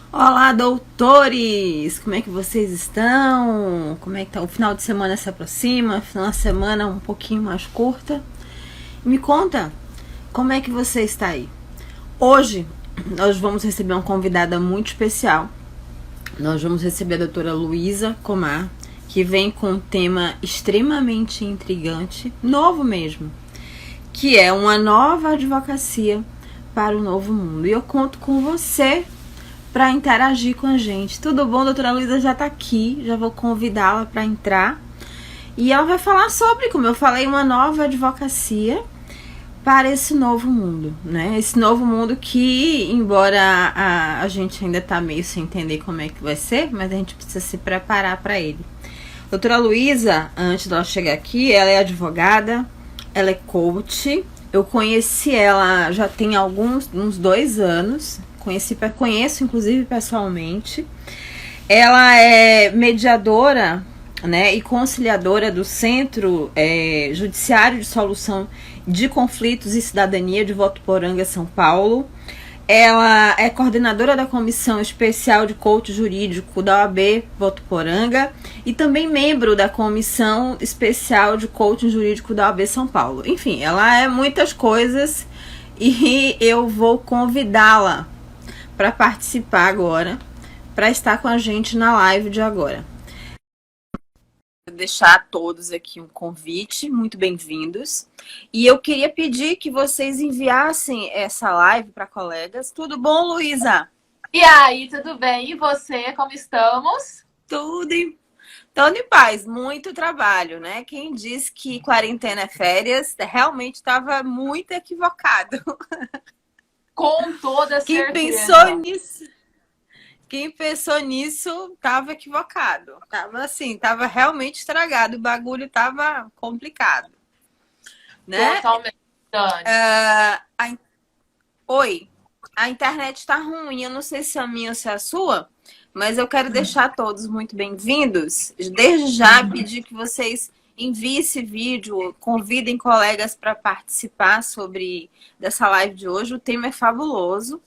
Olá, doutores! Como é que vocês estão? Como é que tá? O final de semana se aproxima, final de semana um pouquinho mais curta. Me conta, como é que você está aí? Hoje nós vamos receber uma convidada muito especial. Nós vamos receber a doutora Luísa Comar, que vem com um tema extremamente intrigante, novo mesmo, que é uma nova advocacia para o novo mundo. E eu conto com você para interagir com a gente. Tudo bom? A doutora Luísa já está aqui, já vou convidá-la para entrar. E ela vai falar sobre, como eu falei, uma nova advocacia para esse novo mundo, né? Esse novo mundo que, embora a gente ainda tá meio sem entender como é que vai ser, mas a gente precisa se preparar para ele. Doutora Luísa, antes dela chegar aqui, ela é advogada, ela é coach. Eu conheci ela já tem uns 2 anos. Conheço inclusive pessoalmente. Ela é mediadora, né, e conciliadora do Centro Judiciário de Solução de Conflitos e Cidadania de Votuporanga, São Paulo. Ela é coordenadora da Comissão Especial de Coach Jurídico da OAB Votuporanga e também membro da Comissão Especial de Coaching Jurídico da OAB São Paulo. Enfim, ela é muitas coisas e eu vou convidá-la para participar agora, para estar com a gente na live de agora. Vou deixar a todos aqui um convite, muito bem-vindos. E eu queria pedir que vocês enviassem essa live para colegas. Tudo bom, Luísa? E aí, tudo bem? E você, como estamos? Tudo em paz, muito trabalho, né? Quem disse que quarentena é férias, realmente estava muito equivocado. Com toda Quem certeza. pensou nisso Quem pensou nisso estava equivocado. Tava realmente estragado. O bagulho tava complicado, né? Totalmente, Dani. Oi, a internet tá ruim. Eu não sei se é a minha ou se é a sua, mas eu quero deixar todos muito bem-vindos. Desde já pedir que vocês enviem esse vídeo, convidem colegas para participar dessa live de hoje. O tema é fabuloso.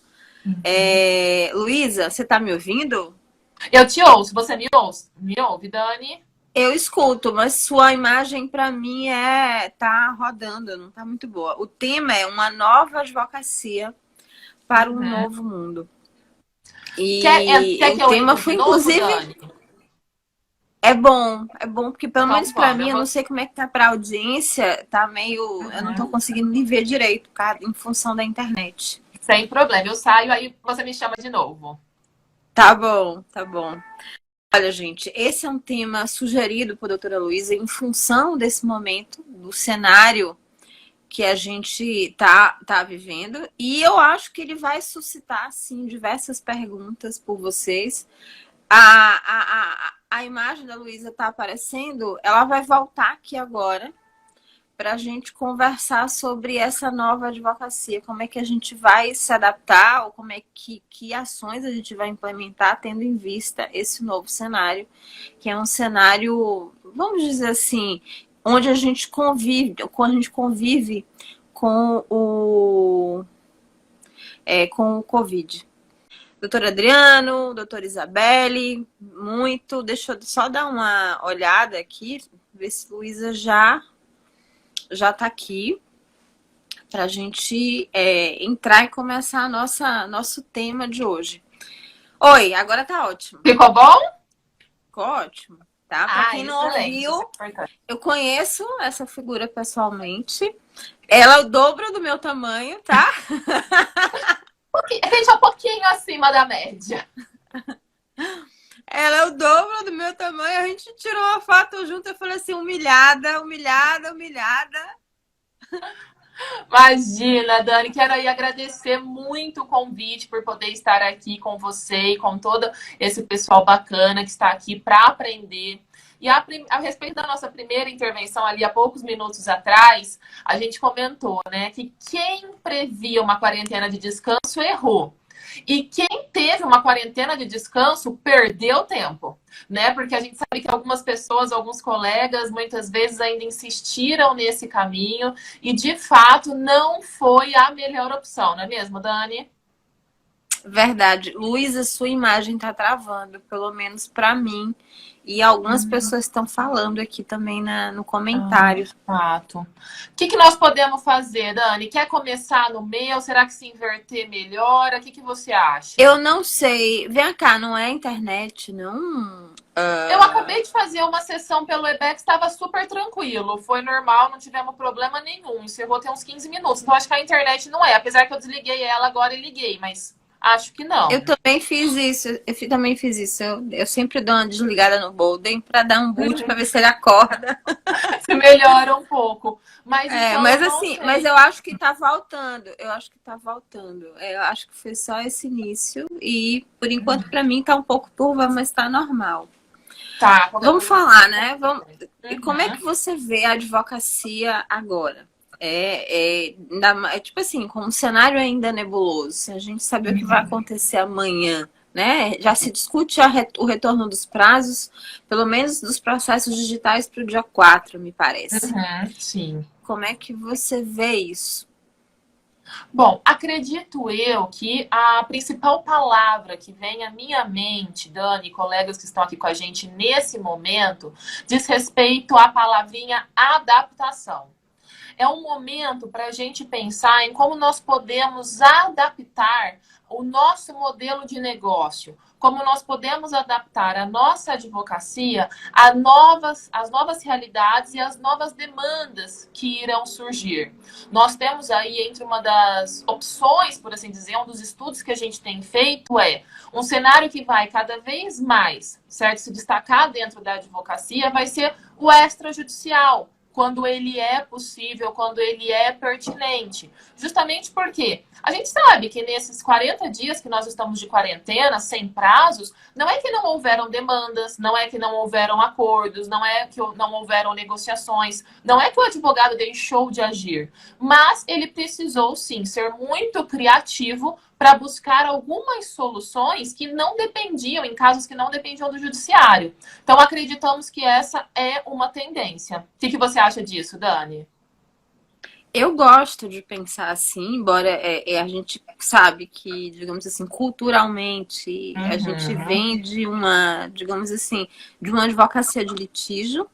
Luísa, você tá me ouvindo? Eu te ouço, você me ouve? Me ouve, Dani? Eu escuto, mas sua imagem para mim tá rodando, não tá muito boa. O tema é uma nova advocacia para um novo mundo. Quer O que eu tema entre foi de novo, inclusive Dani? é bom porque pelo Então menos para vamos, mim, eu não sei como é que tá para audiência, tá meio, eu não tô conseguindo me ver direito, cara, em função da internet. Sem problema, eu saio, aí você me chama de novo. Tá bom, tá bom. Olha, gente, esse é um tema sugerido por doutora Luísa em função desse momento, do cenário que a gente tá vivendo. E eu acho que ele vai suscitar, sim, diversas perguntas por vocês. A imagem da Luísa tá aparecendo, ela vai voltar aqui agora para a gente conversar sobre essa nova advocacia, como é que a gente vai se adaptar, ou como é que ações a gente vai implementar tendo em vista esse novo cenário, que é um cenário, vamos dizer assim, onde a gente convive com o Covid. Doutor Adriano, doutora Isabelle, deixa eu só dar uma olhada aqui, ver se Luísa já está aqui para a gente entrar e começar nosso tema de hoje. Oi, agora tá ótimo. Ficou bom? Ficou ótimo, tá? Para quem não excelente. ouviu, eu conheço essa figura pessoalmente. Ela é o dobro do meu tamanho, tá? A gente é um pouquinho acima da média. Ela é o dobro do meu tamanho. A gente tirou uma foto junto. Eu falei assim, humilhada. Imagina, Dani, quero aí agradecer muito o convite por poder estar aqui com você e com todo esse pessoal bacana que está aqui para aprender. E a respeito da nossa primeira intervenção ali há poucos minutos atrás, a gente comentou, né, que quem previa uma quarentena de descanso errou. E quem teve uma quarentena de descanso perdeu tempo, né? Porque a gente sabe que algumas pessoas, alguns colegas, muitas vezes ainda insistiram nesse caminho e, de fato, não foi a melhor opção, não é mesmo, Dani? Verdade. Luísa, sua imagem tá travando, pelo menos para mim. E algumas pessoas estão falando aqui também no comentário. Fato. O que nós podemos fazer, Dani? Quer começar no meu? Será que se inverter melhora? O que você acha? Eu não sei. Vem cá, não é internet, não? Eu acabei de fazer uma sessão pelo Webex, estava super tranquilo. Foi normal, não tivemos problema nenhum. Encerrou tem uns 15 minutos. Então acho que a internet não é. Apesar que eu desliguei ela agora e liguei, mas acho que não. Eu também fiz isso. Também fiz isso. Eu sempre dou uma desligada no Bolden para dar um boot para ver se ele acorda. Se melhora um pouco. Mas, então, mas assim, mas eu acho que tá voltando. Eu acho que tá voltando. Eu acho que foi só esse início. E por enquanto, para mim, tá um pouco turva, mas tá normal. Tá. Vamos falar, né? E como é que você vê a advocacia agora? Tipo assim, com um cenário ainda nebuloso, se a gente saber o que vai acontecer amanhã, né? Já se discute o retorno dos prazos, pelo menos dos processos digitais para o dia 4, me parece. Sim. Como é que você vê isso? Bom, acredito eu que a principal palavra que vem à minha mente, Dani e colegas que estão aqui com a gente nesse momento, diz respeito à palavrinha adaptação. É um momento para a gente pensar em como nós podemos adaptar o nosso modelo de negócio, como nós podemos adaptar a nossa advocacia às novas realidades e às novas demandas que irão surgir. Nós temos aí, entre uma das opções, por assim dizer, um dos estudos que a gente tem feito é um cenário que vai cada vez mais, certo, se destacar dentro da advocacia, vai ser o extrajudicial, quando ele é possível, quando ele é pertinente. Justamente porque a gente sabe que nesses 40 dias que nós estamos de quarentena, sem prazos, não é que não houveram demandas, não é que não houveram acordos, não é que não houveram negociações, não é que o advogado deixou de agir, mas ele precisou, sim, ser muito criativo para buscar algumas soluções que não dependiam, em casos que não dependiam do judiciário. Então, acreditamos que essa é uma tendência. O que você acha disso, Dani? Eu gosto de pensar assim, embora a gente sabe que, digamos assim, culturalmente, a gente vem de uma, digamos assim, de uma advocacia de litígio.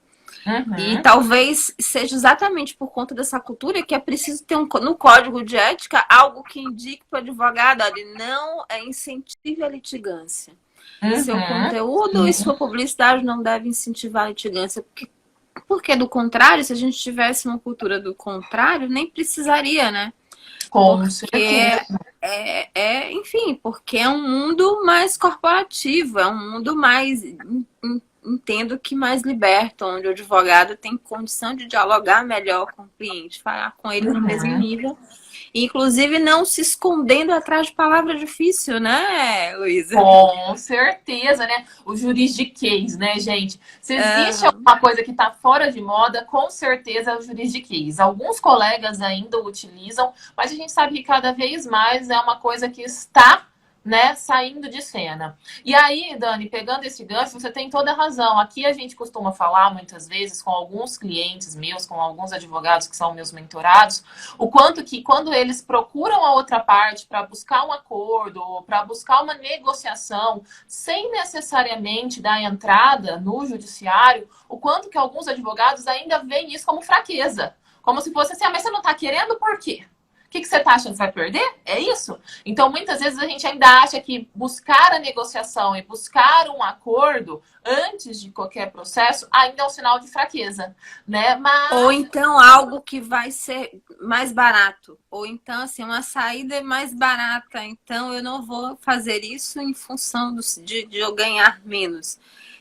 E talvez seja exatamente por conta dessa cultura que é preciso ter no código de ética algo que indique para o advogado, ele não incentive a litigância. Seu conteúdo e sua publicidade não devem incentivar a litigância, porque do contrário, se a gente tivesse uma cultura do contrário, nem precisaria, né? Enfim, porque é um mundo mais corporativo, é um mundo mais, entendo que mais liberto, onde o advogado tem condição de dialogar melhor com o cliente, falar com ele no mesmo nível, inclusive não se escondendo atrás de palavra difícil, né, Luísa? Com certeza, né? O juridiquês, né, gente? Se existe alguma coisa que está fora de moda, com certeza é o juridiquês. Alguns colegas ainda o utilizam, mas a gente sabe que cada vez mais é uma coisa que está, né, saindo de cena. E aí, Dani, pegando esse gancho, você tem toda a razão. Aqui a gente costuma falar muitas vezes com alguns clientes meus, com alguns advogados que são meus mentorados, o quanto que quando eles procuram a outra parte para buscar um acordo, para buscar uma negociação, sem necessariamente dar entrada no judiciário, o quanto que alguns advogados ainda veem isso como fraqueza. Como se fosse assim, mas você não está querendo por quê? O que você está achando que vai perder? É isso? Então, muitas vezes a gente ainda acha que buscar a negociação e buscar um acordo antes de qualquer processo ainda é um sinal de fraqueza, né? Ou então algo que vai ser mais barato. Ou então, assim, uma saída mais barata. Então, eu não vou fazer isso em função de eu ganhar menos.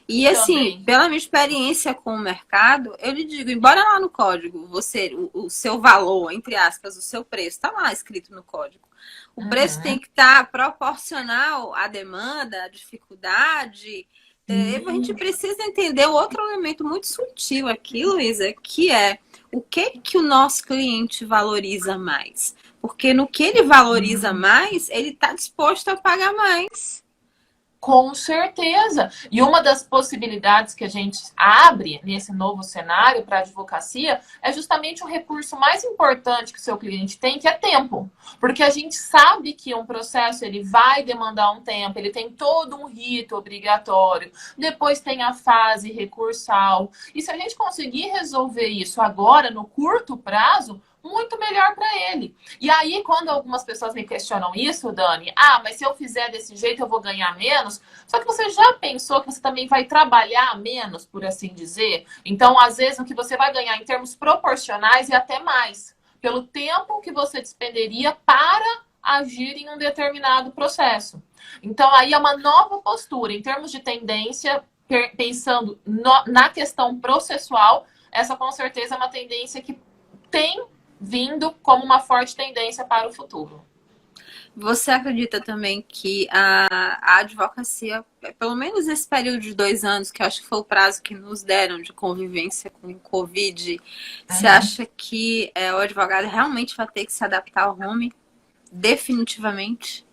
E assim, pela minha experiência com o mercado, eu lhe digo, embora lá no código, o seu valor, entre aspas, o seu preço, está lá escrito no código. O preço tem que estar proporcional à demanda, à dificuldade. A gente precisa entender outro elemento muito sutil aqui, Luísa, que é o que o nosso cliente valoriza mais. Porque no que ele valoriza mais, ele está disposto a pagar mais. Com certeza. E uma das possibilidades que a gente abre nesse novo cenário para a advocacia é justamente o recurso mais importante que o seu cliente tem, que é tempo. Porque a gente sabe que um processo ele vai demandar um tempo, ele tem todo um rito obrigatório, depois tem a fase recursal. E se a gente conseguir resolver isso agora, no curto prazo, muito melhor para ele. E aí, quando algumas pessoas me questionam isso, Dani, mas se eu fizer desse jeito eu vou ganhar menos. Só que você já pensou que você também vai trabalhar menos, por assim dizer? Então, às vezes, o que você vai ganhar em termos proporcionais e até mais, pelo tempo que você despenderia para agir em um determinado processo. Então, aí é uma nova postura. Em termos de tendência, pensando na questão processual, essa com certeza é uma tendência que tem vindo como uma forte tendência para o futuro. Você acredita também que a advocacia, pelo menos nesse período de 2 anos, que eu acho que foi o prazo que nos deram de convivência com o Covid, você acha que o advogado realmente vai ter que se adaptar ao home? Definitivamente?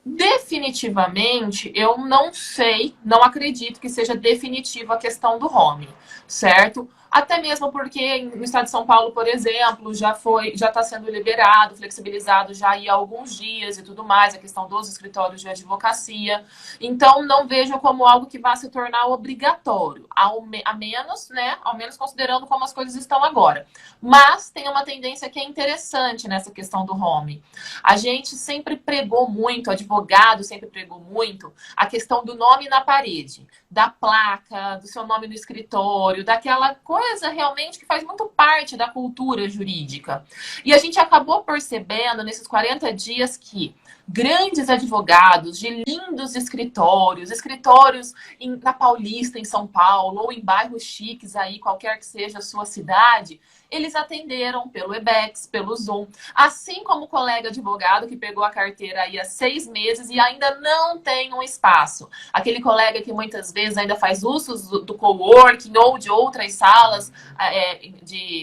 Definitivamente, eu não sei, não acredito que seja definitiva a questão do home, certo? Até mesmo porque no estado de São Paulo, por exemplo, já está sendo liberado, flexibilizado já há alguns dias e tudo mais, a questão dos escritórios de advocacia. Então, não vejo como algo que vá se tornar obrigatório, a menos, né? Ao menos considerando como as coisas estão agora. Mas tem uma tendência que é interessante nessa questão do home. A gente sempre pregou muito, o advogado sempre pregou muito, a questão do nome na parede, da placa, do seu nome no escritório, daquela coisa realmente que faz muito parte da cultura jurídica. E a gente acabou percebendo nesses 40 dias que grandes advogados de lindos escritórios na Paulista, em São Paulo, ou em bairros chiques aí, qualquer que seja a sua cidade, eles atenderam pelo Webex, pelo Zoom, assim como o colega advogado que pegou a carteira aí há 6 meses e ainda não tem um espaço. Aquele colega que muitas vezes ainda faz uso do coworking ou de outras salas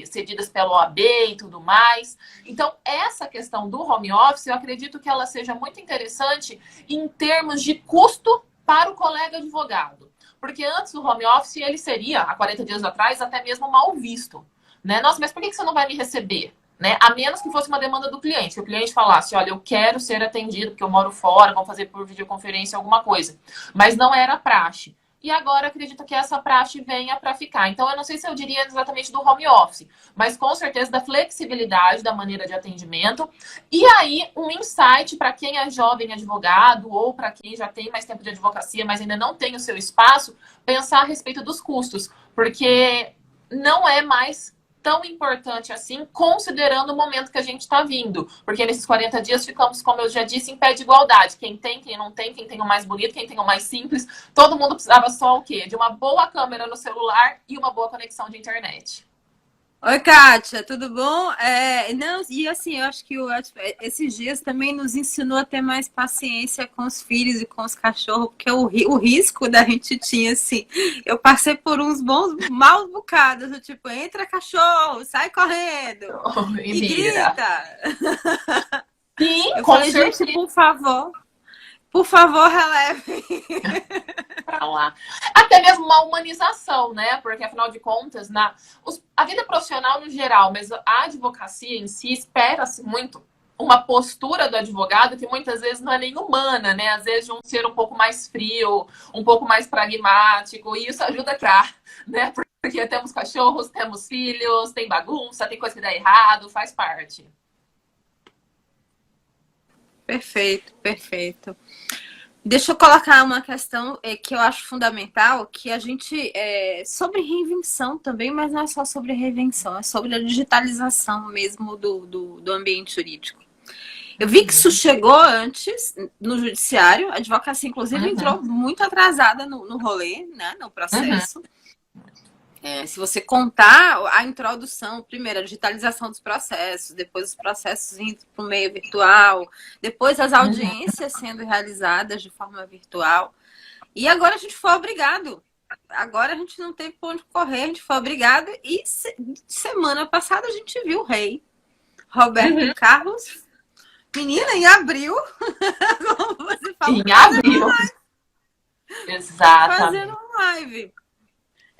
cedidas pela OAB e tudo mais. Então, essa questão do home office, eu acredito que ela seja muito interessante em termos de custo para o colega advogado. Porque antes do home office, ele seria, há 40 dias atrás, até mesmo mal visto. Né? Nossa, mas por que você não vai me receber? Né? A menos que fosse uma demanda do cliente. Que o cliente falasse, olha, eu quero ser atendido porque eu moro fora, vamos fazer por videoconferência alguma coisa. Mas não era praxe. E agora acredito que essa praxe venha para ficar. Então, eu não sei se eu diria exatamente do home office, mas com certeza da flexibilidade da maneira de atendimento. E aí, um insight para quem é jovem advogado ou para quem já tem mais tempo de advocacia, mas ainda não tem o seu espaço, pensar a respeito dos custos. Porque não é mais tão importante assim, considerando o momento que a gente está vindo. Porque nesses 40 dias ficamos, como eu já disse, em pé de igualdade. Quem tem, quem não tem, quem tem o mais bonito, quem tem o mais simples. Todo mundo precisava só o quê? De uma boa câmera no celular e uma boa conexão de internet. Oi, Kátia, tudo bom? Não, e assim, eu acho que esses dias também nos ensinou a ter mais paciência com os filhos e com os cachorros, porque o risco da gente tinha, assim, eu passei por uns bons, maus bocados, do tipo, entra cachorro, sai correndo, e grita. Sim, eu falei, gente, por favor, releve. Pra lá. Até mesmo uma humanização, né? Porque, afinal de contas, a vida profissional no geral, mas a advocacia em si, espera-se muito uma postura do advogado que muitas vezes não é nem humana, né? Às vezes de um ser um pouco mais frio, um pouco mais pragmático, e isso ajuda a criar, né? Porque temos cachorros, temos filhos, tem bagunça, tem coisa que dá errado, faz parte. Perfeito, perfeito. Deixa eu colocar uma questão que eu acho fundamental, que a gente sobre reinvenção também, mas não é só sobre reinvenção, é sobre a digitalização mesmo do ambiente jurídico. Eu vi que isso chegou antes no judiciário, a advocacia inclusive entrou muito atrasada no rolê, né, no processo. Se você contar a introdução, primeiro a digitalização dos processos, depois os processos indo para o meio virtual, depois as audiências sendo realizadas de forma virtual. E agora a gente foi obrigado. Agora a gente não teve por onde correr, a gente foi obrigado. E semana passada a gente viu o rei, Roberto Carlos. Menina, em abril. Como você falou, em abril. fazendo Exatamente. live.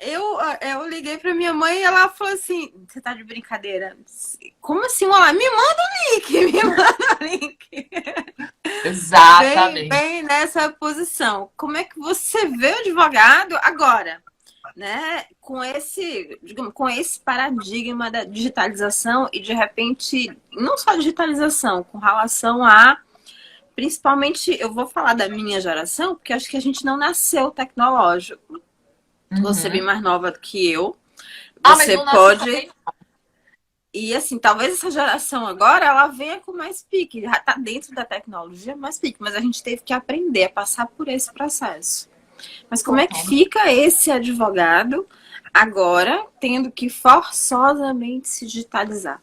Eu liguei pra minha mãe e ela falou assim: você tá de brincadeira? Como assim? Olá, me manda o link, me manda o link. Bem, Exatamente. bem nessa posição. Como é que você vê o advogado agora, né? Com esse, digamos, com esse paradigma da digitalização e de repente, não só digitalização, com relação a, principalmente, eu vou falar da minha geração, porque acho que a gente não nasceu tecnológico. Você é bem Uhum. mais nova do que eu. Ah, mas Você não nasci pode. também. E assim, talvez essa geração agora ela venha com mais pique, já tá dentro da tecnologia, mais pique, mas a gente teve que aprender a passar por esse processo. Mas como é que Totalmente. fica esse advogado agora tendo que forçosamente se digitalizar?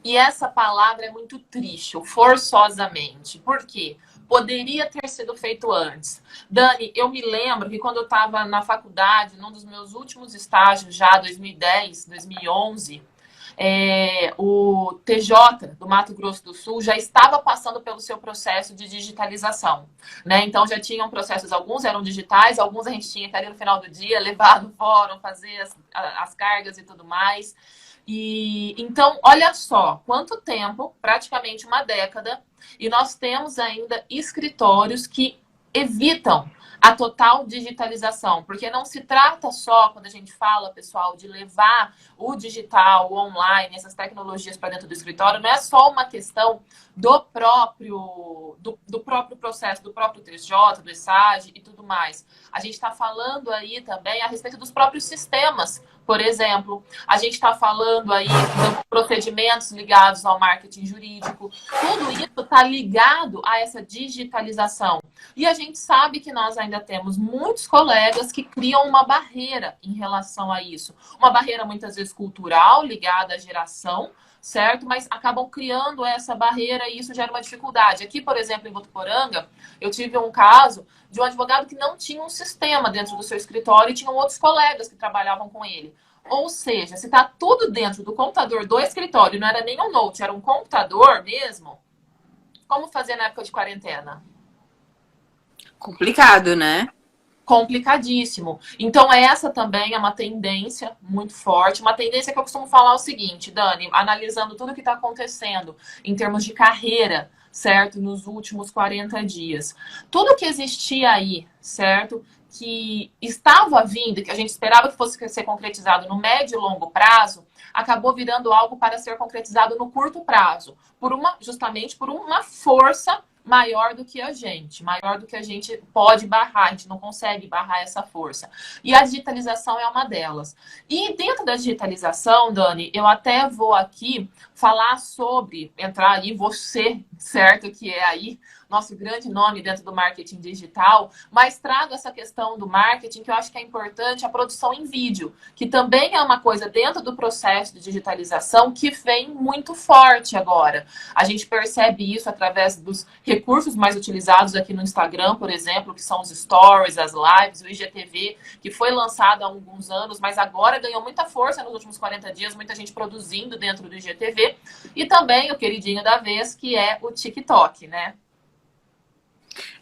E essa palavra é muito triste, o forçosamente. Por quê? Poderia ter sido feito antes. Dani, eu me lembro que quando eu estava na faculdade, num dos meus últimos estágios, já 2010, 2011, o TJ do Mato Grosso do Sul já estava passando pelo seu processo de digitalização, né? Então já tinham processos, alguns eram digitais, alguns a gente tinha que ali no final do dia levar no fórum, fazer as cargas e tudo mais. E então, olha só, quanto tempo, praticamente uma década, e nós temos ainda escritórios que evitam a total digitalização, porque não se trata só, quando a gente fala, pessoal, de levar o digital, o online, essas tecnologias para dentro do escritório, não é só uma questão do próprio processo, do próprio 3J, do ESAG e tudo mais. A gente está falando aí também a respeito dos próprios sistemas. Por exemplo, a gente está falando aí de procedimentos ligados ao marketing jurídico. Tudo isso está ligado a essa digitalização. E a gente sabe que nós ainda temos muitos colegas que criam uma barreira em relação a isso. Uma barreira muitas vezes cultural, ligada à geração, certo? Mas acabam criando essa barreira e isso gera uma dificuldade. Aqui, por exemplo, em Votuporanga, eu tive um caso de um advogado que não tinha um sistema dentro do seu escritório e tinham outros colegas que trabalhavam com ele. Ou seja, se está tudo dentro do computador do escritório, não era nem um note, era um computador mesmo, como fazer na época de quarentena? Complicado, né? Complicadíssimo. Então, essa também é uma tendência muito forte. Uma tendência que eu costumo falar o seguinte, Dani, analisando tudo que está acontecendo em termos de carreira, certo? Nos últimos 40 dias. Tudo que existia aí, certo? Que estava vindo, que a gente esperava que fosse ser concretizado no médio e longo prazo, acabou virando algo para ser concretizado no curto prazo, justamente por uma força maior do que a gente, maior do que a gente pode barrar, a gente não consegue barrar essa força. E a digitalização é uma delas. E dentro da digitalização, Dani, eu até vou aqui falar sobre, entrar aí, você, certo, que é aí nosso grande nome dentro do marketing digital, mas trago essa questão do marketing que eu acho que é importante, a produção em vídeo, que também é uma coisa dentro do processo de digitalização que vem muito forte agora. A gente percebe isso através dos recursos mais utilizados aqui no Instagram, por exemplo, que são os stories, as lives, o IGTV, que foi lançado há alguns anos, mas agora ganhou muita força nos últimos 40 dias, muita gente produzindo dentro do IGTV, e também o queridinho da vez, que é o TikTok, né?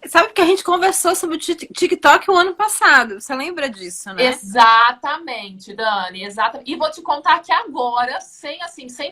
Sabe que a gente conversou sobre o TikTok o ano passado. Você lembra disso, né? Exatamente, Dani, exatamente. E vou te contar que agora, sem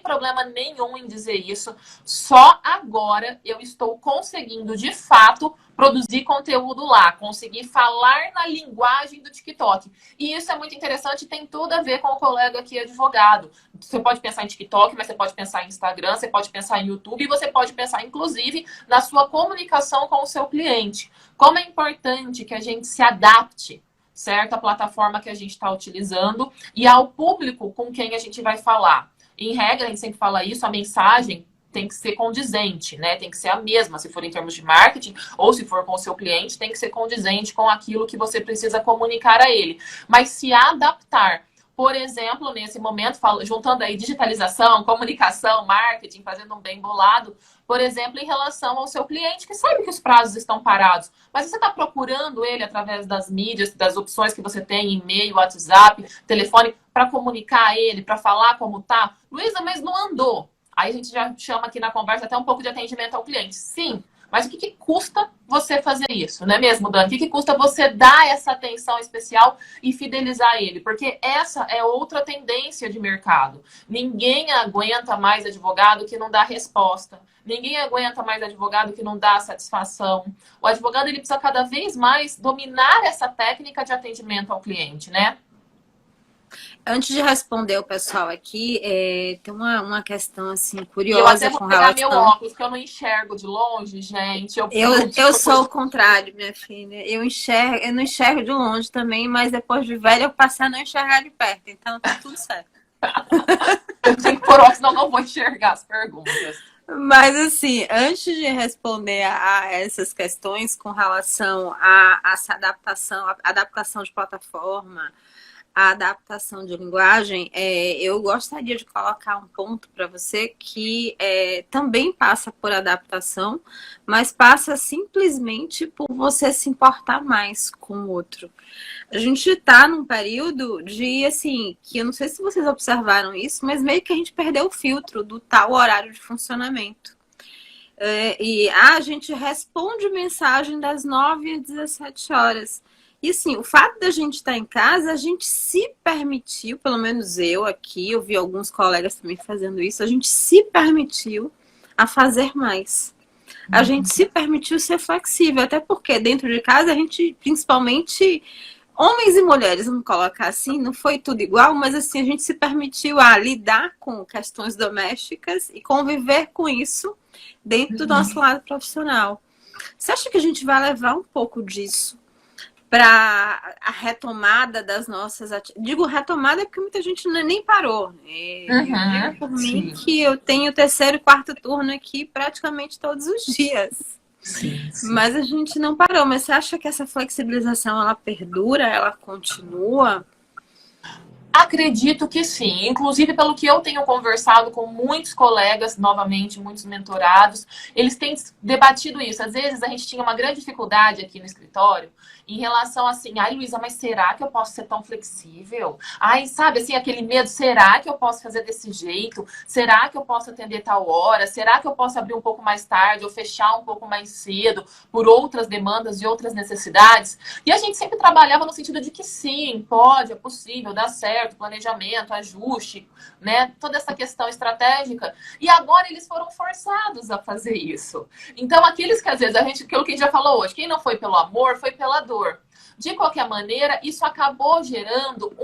problema nenhum em dizer isso, só agora eu estou conseguindo, de fato, produzir conteúdo lá, conseguir falar na linguagem do TikTok. E isso é muito interessante, tem tudo a ver com o colega aqui advogado. Você pode pensar em TikTok, mas você pode pensar em Instagram, você pode pensar em YouTube e você pode pensar, inclusive, na sua comunicação com o seu cliente. Como é importante que a gente se adapte, certo? A plataforma que a gente está utilizando e ao público com quem a gente vai falar. Em regra, a gente sempre fala isso, a mensagem tem que ser condizente, né? Tem que ser a mesma, se for em termos de marketing, ou se for com o seu cliente, tem que ser condizente com aquilo que você precisa comunicar a ele. Mas se adaptar. Por exemplo, nesse momento, juntando aí digitalização, comunicação, marketing, fazendo um bem bolado, por exemplo, em relação ao seu cliente, que sabe que os prazos estão parados, mas você está procurando ele através das mídias, das opções que você tem, e-mail, WhatsApp, telefone, para comunicar a ele, para falar como tá. Luísa, mas não andou. Aí a gente já chama aqui na conversa até um pouco de atendimento ao cliente. Sim, Mas o que custa você fazer isso, não é mesmo, Dani? O que custa você dar essa atenção especial e fidelizar ele? Porque essa é outra tendência de mercado. Ninguém aguenta mais advogado que não dá resposta. Ninguém aguenta mais advogado que não dá satisfação. O advogado ele precisa cada vez mais dominar essa técnica de atendimento ao cliente, né? Antes de responder o pessoal aqui, tem uma questão assim Eu curiosa até vou com pegar meu relação. óculos, que eu não enxergo de longe, gente. Eu sou o contrário, minha filha. Eu não enxergo de longe também, mas depois de velha eu passei a não enxergar de perto. Então tá tudo certo. Eu tenho que pôr óculos, senão não vou enxergar as perguntas. Mas assim, antes de responder a essas questões com relação a essa adaptação de plataforma, a adaptação de linguagem, eu gostaria de colocar um ponto para você que também passa por adaptação, mas passa simplesmente por você se importar mais com o outro. A gente está num período de, assim, que eu não sei se vocês observaram isso, mas meio que a gente perdeu o filtro do tal horário de funcionamento. A gente responde mensagem das 9 às 17 horas. E assim, o fato da gente estar em casa, a gente se permitiu, pelo menos eu aqui, eu vi alguns colegas também fazendo isso, a gente se permitiu a fazer mais. A gente se permitiu ser flexível, até porque dentro de casa a gente, principalmente homens e mulheres, vamos colocar assim, não foi tudo igual, mas assim, a gente se permitiu a lidar com questões domésticas e conviver com isso dentro do nosso lado profissional. Você acha que a gente vai levar um pouco disso para a retomada das nossas atividades? Digo retomada porque muita gente nem parou. Eu digo por mim que eu tenho terceiro e quarto turno aqui praticamente todos os dias. Sim. Mas a gente não parou. Mas você acha que essa flexibilização ela perdura, ela continua? Acredito que sim. Inclusive, pelo que eu tenho conversado com muitos colegas, novamente, muitos mentorados, eles têm debatido isso. Às vezes, a gente tinha uma grande dificuldade aqui no escritório em relação assim, ai, Luísa, mas será que eu posso ser tão flexível? Ai, sabe, assim, aquele medo, será que eu posso fazer desse jeito? Será que eu posso atender tal hora? Será que eu posso abrir um pouco mais tarde ou fechar um pouco mais cedo por outras demandas e outras necessidades? E a gente sempre trabalhava no sentido de que sim, pode, é possível, dá certo, planejamento, ajuste, né? Toda essa questão estratégica. E agora eles foram forçados a fazer isso. Então, aqueles que às vezes aquilo que a gente já falou hoje, quem não foi pelo amor, foi pela dor. De qualquer maneira, isso acabou gerando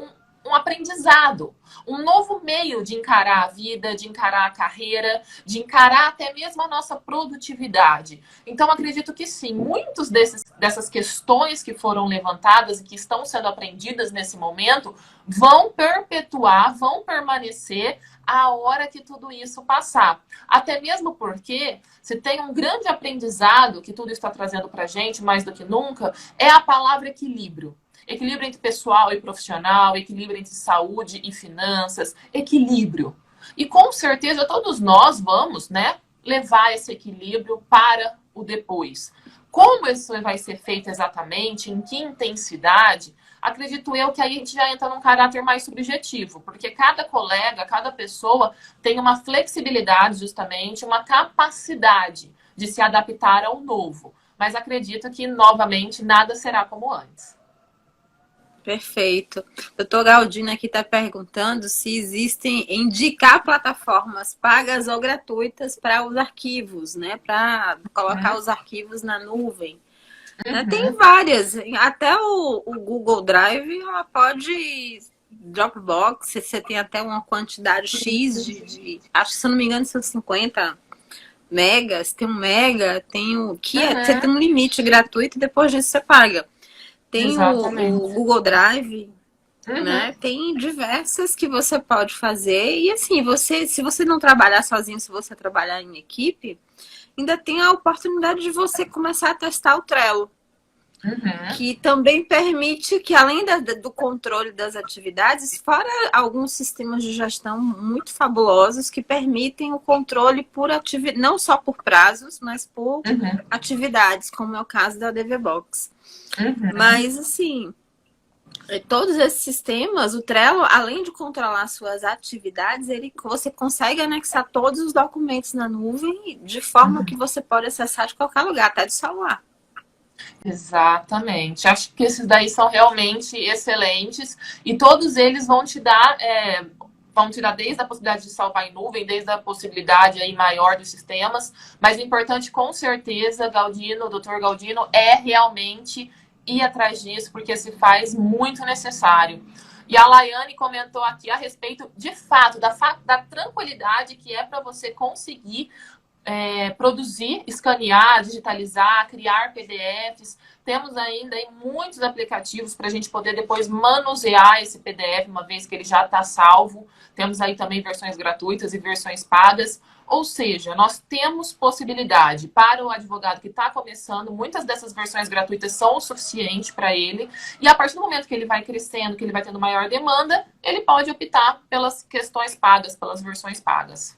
um aprendizado, um novo meio de encarar a vida, de encarar a carreira, de encarar até mesmo a nossa produtividade. Então, acredito que sim, muitas dessas questões que foram levantadas e que estão sendo aprendidas nesse momento vão perpetuar, vão permanecer a hora que tudo isso passar. Até mesmo porque se tem um grande aprendizado que tudo está trazendo para a gente, mais do que nunca, é a palavra equilíbrio. Equilíbrio entre pessoal e profissional, equilíbrio entre saúde e finanças, equilíbrio. E com certeza todos nós vamos, né, levar esse equilíbrio para o depois. Como isso vai ser feito exatamente, em que intensidade, acredito eu que aí a gente já entra num caráter mais subjetivo, porque cada colega, cada pessoa tem uma flexibilidade, justamente, uma capacidade de se adaptar ao novo. Mas acredito que, novamente, nada será como antes. Perfeito. Doutor Galdino aqui está perguntando se existem indicar plataformas pagas ou gratuitas para os arquivos, né? Para colocar os arquivos na nuvem. Tem várias. Até o Google Drive, ela pode. Dropbox, você tem até uma quantidade X acho que, se eu não me engano, são 50 megas. Tem um mega, você tem um limite gratuito e depois disso você paga. Tem o Google Drive, né? Tem diversas que você pode fazer. E assim, se você não trabalhar sozinho, se você trabalhar em equipe, ainda tem a oportunidade de você começar a testar o Trello. Que também permite que, além do controle das atividades, fora alguns sistemas de gestão muito fabulosos que permitem o controle por atividade, não só por prazos, mas por atividades, como é o caso da DVBox. Mas, assim, Todos esses sistemas, o Trello, além de controlar suas atividades, você consegue anexar todos os documentos na nuvem de forma que você pode acessar de qualquer lugar, até do celular. Exatamente. Acho que esses daí são realmente excelentes e todos eles vão te dar desde a possibilidade de salvar em nuvem, desde a possibilidade aí maior dos sistemas, mas o importante com certeza, Galdino, doutor Galdino, é realmente ir atrás disso, porque se faz muito necessário. E a Laiane comentou aqui a respeito, de fato, da tranquilidade que é para você conseguir produzir, escanear, digitalizar, criar PDFs. Temos ainda aí muitos aplicativos para a gente poder depois manusear esse PDF, uma vez que ele já está salvo. Temos aí também versões gratuitas e versões pagas. Ou seja, nós temos possibilidade para o advogado que está começando, muitas dessas versões gratuitas são o suficiente para ele, e a partir do momento que ele vai crescendo, que ele vai tendo maior demanda, ele pode optar pelas questões pagas, pelas versões pagas.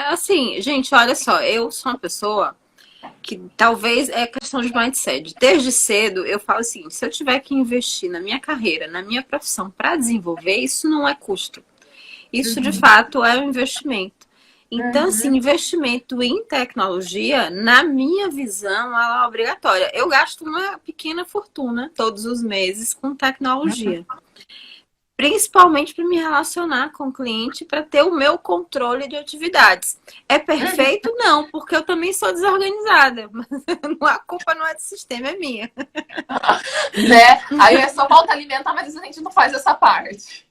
Assim, gente, olha só, eu sou uma pessoa que talvez é questão de mindset. Desde cedo eu falo assim, se eu tiver que investir na minha carreira, na minha profissão para desenvolver, isso não é custo. Isso de fato é um investimento. Então, assim, investimento em tecnologia, na minha visão, ela é obrigatória. Eu gasto uma pequena fortuna todos os meses com tecnologia. Principalmente para me relacionar com o cliente, para ter o meu controle de atividades. É perfeito? Não, porque eu também sou desorganizada. Mas a culpa não é do sistema, é minha. Né? Aí é só falta alimentar, mas a gente não faz essa parte.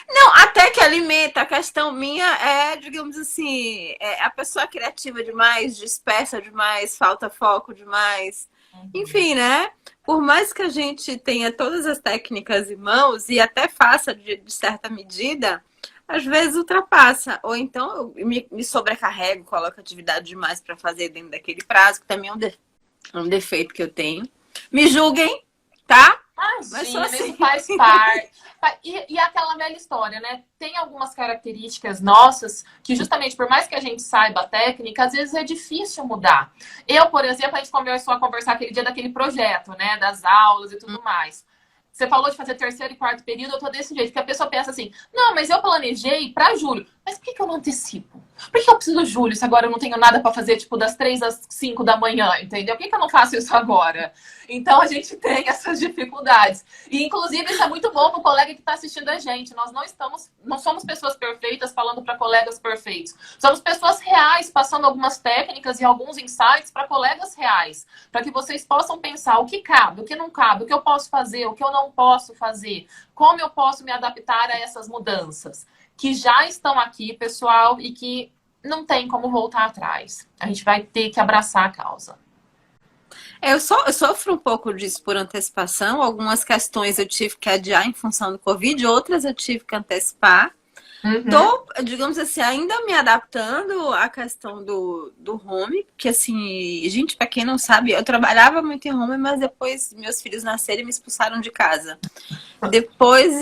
Não, até que alimenta. A questão minha é, digamos assim, a pessoa criativa demais, dispersa demais, falta foco demais. Enfim, né? Por mais que a gente tenha todas as técnicas em mãos e até faça de certa medida, às vezes ultrapassa. Ou então eu me sobrecarrego, coloco atividade demais para fazer dentro daquele prazo, que também é um defeito que eu tenho. Me julguem, tá? Imagina, assim. Isso faz parte. E aquela velha história, né? Tem algumas características nossas que, justamente, por mais que a gente saiba a técnica, às vezes é difícil mudar. Eu, por exemplo, a gente começou a conversar aquele dia daquele projeto, né? Das aulas e tudo mais. Você falou de fazer terceiro e quarto período, eu tô desse jeito, que a pessoa pensa assim, não, mas eu planejei para julho. Mas por que eu não antecipo? Por que eu preciso de julho se agora eu não tenho nada para fazer, tipo, das 3 às 5 da manhã, entendeu? Por que eu não faço isso agora? Então, a gente tem essas dificuldades. E, inclusive, isso é muito bom para o colega que está assistindo a gente. Nós não somos pessoas perfeitas falando para colegas perfeitos. Somos pessoas reais, passando algumas técnicas e alguns insights para colegas reais. Para que vocês possam pensar o que cabe, o que não cabe, o que eu posso fazer, o que eu não posso fazer. Como eu posso me adaptar a essas mudanças. Que já estão aqui, pessoal, e que não tem como voltar atrás. A gente vai ter que abraçar a causa. Eu sofro um pouco disso por antecipação. Algumas questões eu tive que adiar em função do Covid, outras eu tive que antecipar. Tô, digamos assim, ainda me adaptando à questão do home, porque assim, gente, pra quem não sabe, eu trabalhava muito em home, mas depois meus filhos nasceram e me expulsaram de casa. Depois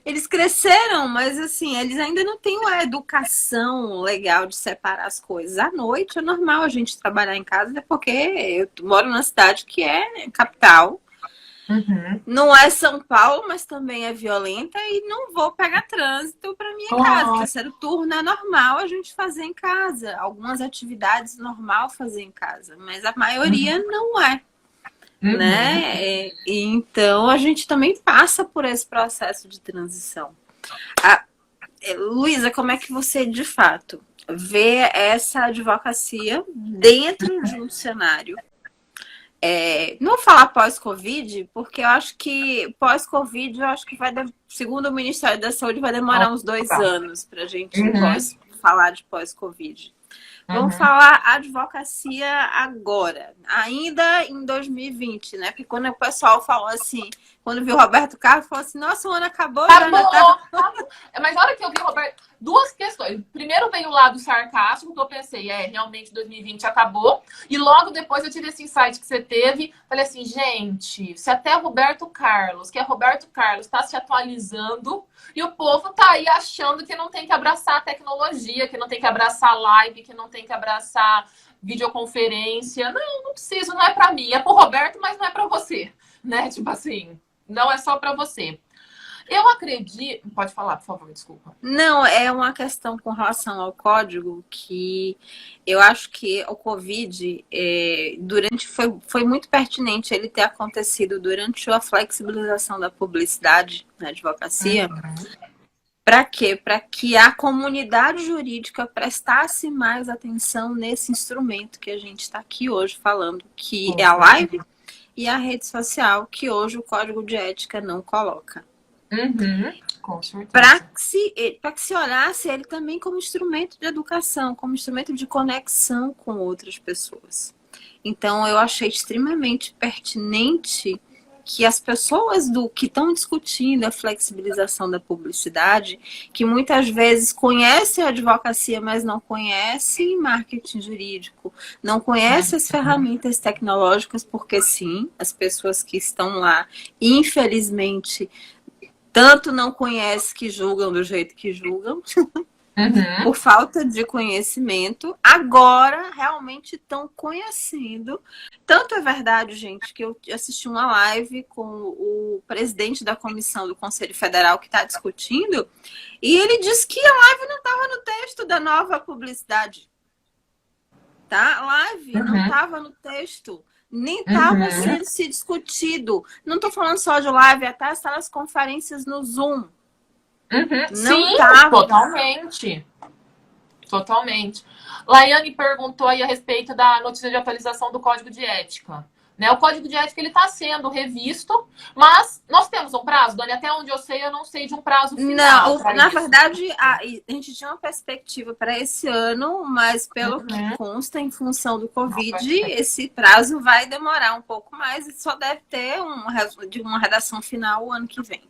eles cresceram, mas assim, eles ainda não têm uma educação legal de separar as coisas. À noite é normal a gente trabalhar em casa, até porque eu moro numa cidade que é capital. Não é São Paulo, mas também é violenta e não vou pegar trânsito para minha casa. Terceiro turno é normal a gente fazer em casa. Algumas atividades normal fazer em casa, mas a maioria não é. Né? Então a gente também passa por esse processo de transição. Luísa, como é que você de fato vê essa advocacia dentro de um cenário? Não vou falar pós-Covid, porque eu acho que pós-Covid, eu acho que segundo o Ministério da Saúde, vai demorar uns 2 anos para a gente falar de pós-Covid. Vamos falar advocacia agora, ainda em 2020, né? Porque quando o pessoal falou assim, quando viu o Roberto Carlos, falou assim, nossa, o ano acabou. Acabou. Mas na hora que eu vi o Roberto, duas questões. Primeiro veio o lado sarcástico, que eu pensei, realmente 2020 acabou. E logo depois eu tive esse insight que você teve. Falei assim, gente, se até Roberto Carlos, que é Roberto Carlos, está se atualizando, e o povo tá aí achando que não tem que abraçar a tecnologia, que não tem que abraçar live, que não tem que abraçar videoconferência. Não preciso, não é para mim. É pro Roberto, mas não é para você. né? Tipo assim, não é só para você. Eu acredito. Pode falar, por favor, desculpa. Não, é uma questão com relação ao código que eu acho que o Covid foi muito pertinente ele ter acontecido durante a flexibilização da publicidade na advocacia. Para quê? Para que a comunidade jurídica prestasse mais atenção nesse instrumento que a gente está aqui hoje falando, que é a live e a rede social, que hoje o Código de Ética não coloca. Com certeza. Para que se olhasse ele também como instrumento de educação, como instrumento de conexão com outras pessoas. Então, eu achei extremamente pertinente que as pessoas que estão discutindo a flexibilização da publicidade, que muitas vezes conhecem a advocacia, mas não conhecem marketing jurídico, não conhecem as ferramentas tecnológicas, porque sim, as pessoas que estão lá, infelizmente, tanto não conhecem que julgam do jeito que julgam, por falta de conhecimento, agora realmente estão conhecendo. Tanto é verdade, gente, que eu assisti uma live com o presidente da comissão do Conselho Federal que está discutindo, e ele disse que a live não estava no texto da nova publicidade. Tá? A live não estava no texto. Nem estava sendo se discutido. Não estou falando só de live, até as teleconferências no Zoom. Sim, totalmente. Totalmente. Laiane perguntou aí a respeito da notícia de atualização do Código de Ética. Né? O Código de Ética está sendo revisto, mas nós temos um prazo, Dani, até onde eu não sei de um prazo final. Não, na verdade, a gente tinha uma perspectiva para esse ano, mas pelo que consta, em função do Covid, esse prazo vai demorar um pouco mais e só deve ter uma redação final o ano que vem.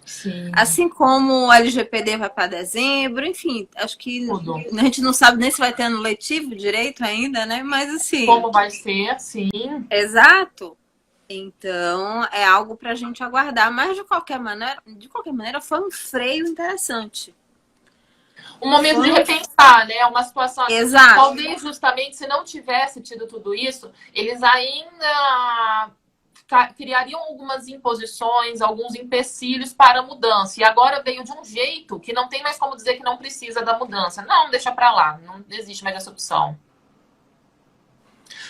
Sim. Assim como o LGPD vai para dezembro, enfim, acho que a gente não sabe nem se vai ter ano letivo direito ainda, né? Mas assim. Como vai ser, sim. Exato. Então, é algo para a gente aguardar, mas de qualquer maneira, foi um freio interessante. Um momento de repensar, né? Uma situação. Exato. Talvez justamente se não tivesse tido tudo isso, eles ainda criariam algumas imposições, alguns empecilhos para a mudança. E agora veio de um jeito que não tem mais como dizer que não precisa da mudança. Não, deixa para lá. Não existe mais essa opção.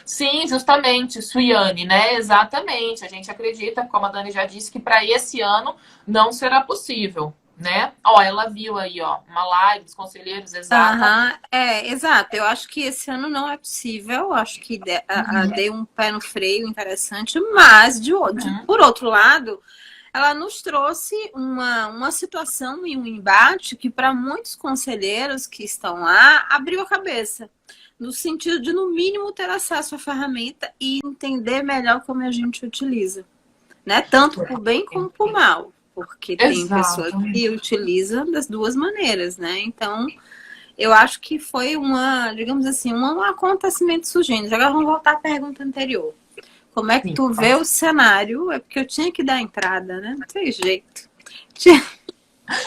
Sim, justamente, Suiane, né? Exatamente. A gente acredita, como a Dani já disse, que para esse ano não será possível, né? Ó, ela viu aí, ó, uma live dos conselheiros, exato. Exato. Eu acho que esse ano não é possível. Acho que dei um pé no freio interessante, mas por outro lado, ela nos trouxe uma situação e um embate que para muitos conselheiros que estão lá abriu a cabeça. No sentido de, no mínimo, ter acesso à ferramenta e entender melhor como a gente utiliza. Né? Tanto por bem como por mal. Porque tem pessoas que utilizam das duas maneiras, né? Então, eu acho que foi digamos assim, um acontecimento surgindo. Agora vamos voltar à pergunta anterior. Como é que tu vê o cenário? É porque eu tinha que dar a entrada, né? Não tem jeito.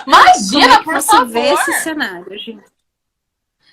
Imagina, como é que você vê esse cenário, gente?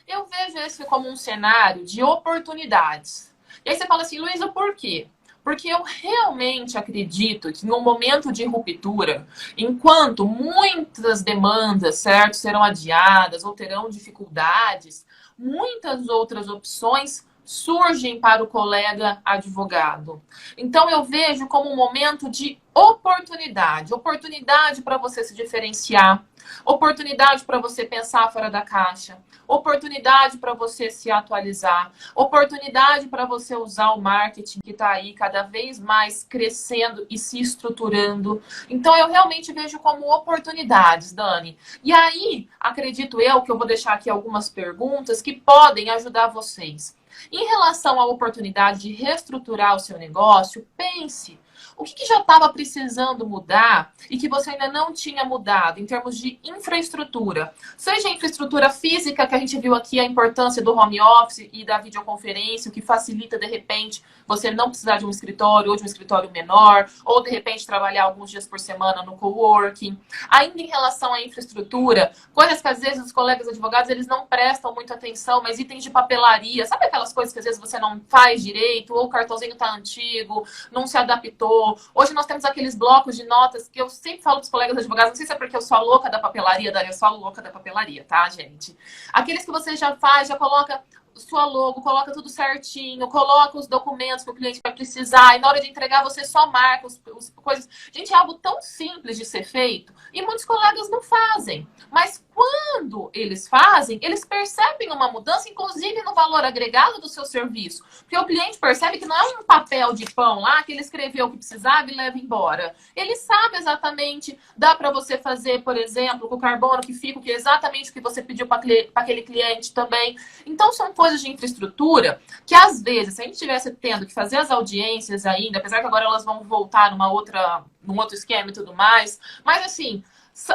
Eu vejo esse como um cenário de oportunidades. E aí você fala assim, Luísa, por quê? Porque eu realmente acredito que no momento de ruptura, enquanto muitas demandas, certo, serão adiadas ou terão dificuldades, muitas outras opções surgem para o colega advogado. Então eu vejo como um momento de oportunidade. Oportunidade para você se diferenciar. Oportunidade para você pensar fora da caixa. Oportunidade para você se atualizar. Oportunidade para você usar o marketing que está aí cada vez mais crescendo e se estruturando. Então, eu realmente vejo como oportunidades, Dani. E aí, acredito eu que eu vou deixar aqui algumas perguntas que podem ajudar vocês. Em relação à oportunidade de reestruturar o seu negócio, pense. O que já estava precisando mudar e que você ainda não tinha mudado em termos de infraestrutura? Seja a infraestrutura física, que a gente viu aqui a importância do home office e da videoconferência, o que facilita, de repente, você não precisar de um escritório ou de um escritório menor, ou, de repente, trabalhar alguns dias por semana no coworking. Ainda em relação à infraestrutura, coisas que, às vezes, os colegas advogados eles não prestam muita atenção, mas itens de papelaria, sabe aquelas coisas que, às vezes, você não faz direito, ou o cartãozinho está antigo, não se adaptou, aumentou. Hoje nós temos aqueles blocos de notas que eu sempre falo para os colegas advogados, não sei se é porque eu sou a louca da papelaria, Dani, eu sou a louca da papelaria, tá, gente? Aqueles que você já faz, já coloca sua logo, coloca tudo certinho, coloca os documentos que o cliente vai precisar, e na hora de entregar você só marca os coisas. Gente, é algo tão simples de ser feito e muitos colegas não fazem. Mas quando eles fazem, eles percebem uma mudança, inclusive no valor agregado do seu serviço. Porque o cliente percebe que não é um papel de pão lá que ele escreveu o que precisava e leva embora. Ele sabe exatamente, dá para você fazer, por exemplo, com o carbono que fica, que é exatamente o que você pediu para aquele cliente também. Então, são coisas de infraestrutura que, às vezes, se a gente estivesse tendo que fazer as audiências ainda, apesar que agora elas vão voltar num outro esquema e tudo mais, mas assim,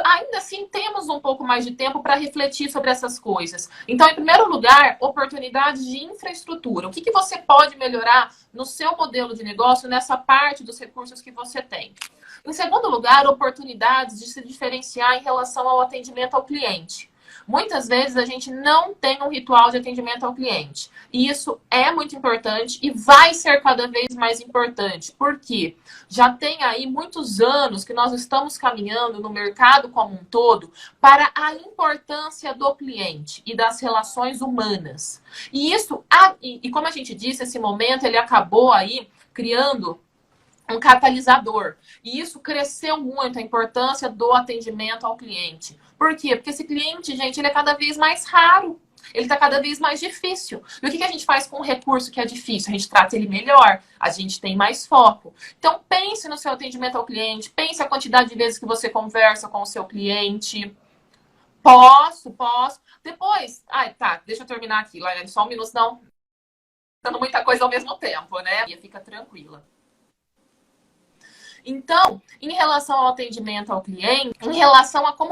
ainda assim temos um pouco mais de tempo para refletir sobre essas coisas. Então, em primeiro lugar, oportunidades de infraestrutura. O que você pode melhorar no seu modelo de negócio, nessa parte dos recursos que você tem? Em segundo lugar, oportunidades de se diferenciar em relação ao atendimento ao cliente. Muitas vezes a gente não tem um ritual de atendimento ao cliente. E isso é muito importante e vai ser cada vez mais importante. Por quê? Já tem aí muitos anos que nós estamos caminhando no mercado como um todo para a importância do cliente e das relações humanas. E isso, e como a gente disse, esse momento ele acabou aí criando um catalisador. E isso cresceu muito, a importância do atendimento ao cliente. Por quê? Porque esse cliente, gente, ele é cada vez mais raro. Ele está cada vez mais difícil. E o que a gente faz com um recurso que é difícil? A gente trata ele melhor, a gente tem mais foco. Então, pense no seu atendimento ao cliente, pense a quantidade de vezes que você conversa com o seu cliente. Posso. Depois, tá, deixa eu terminar aqui, Laila, só um minuto, senão dando muita coisa ao mesmo tempo, né? E fica tranquila. Então, em relação ao atendimento ao cliente, em relação a como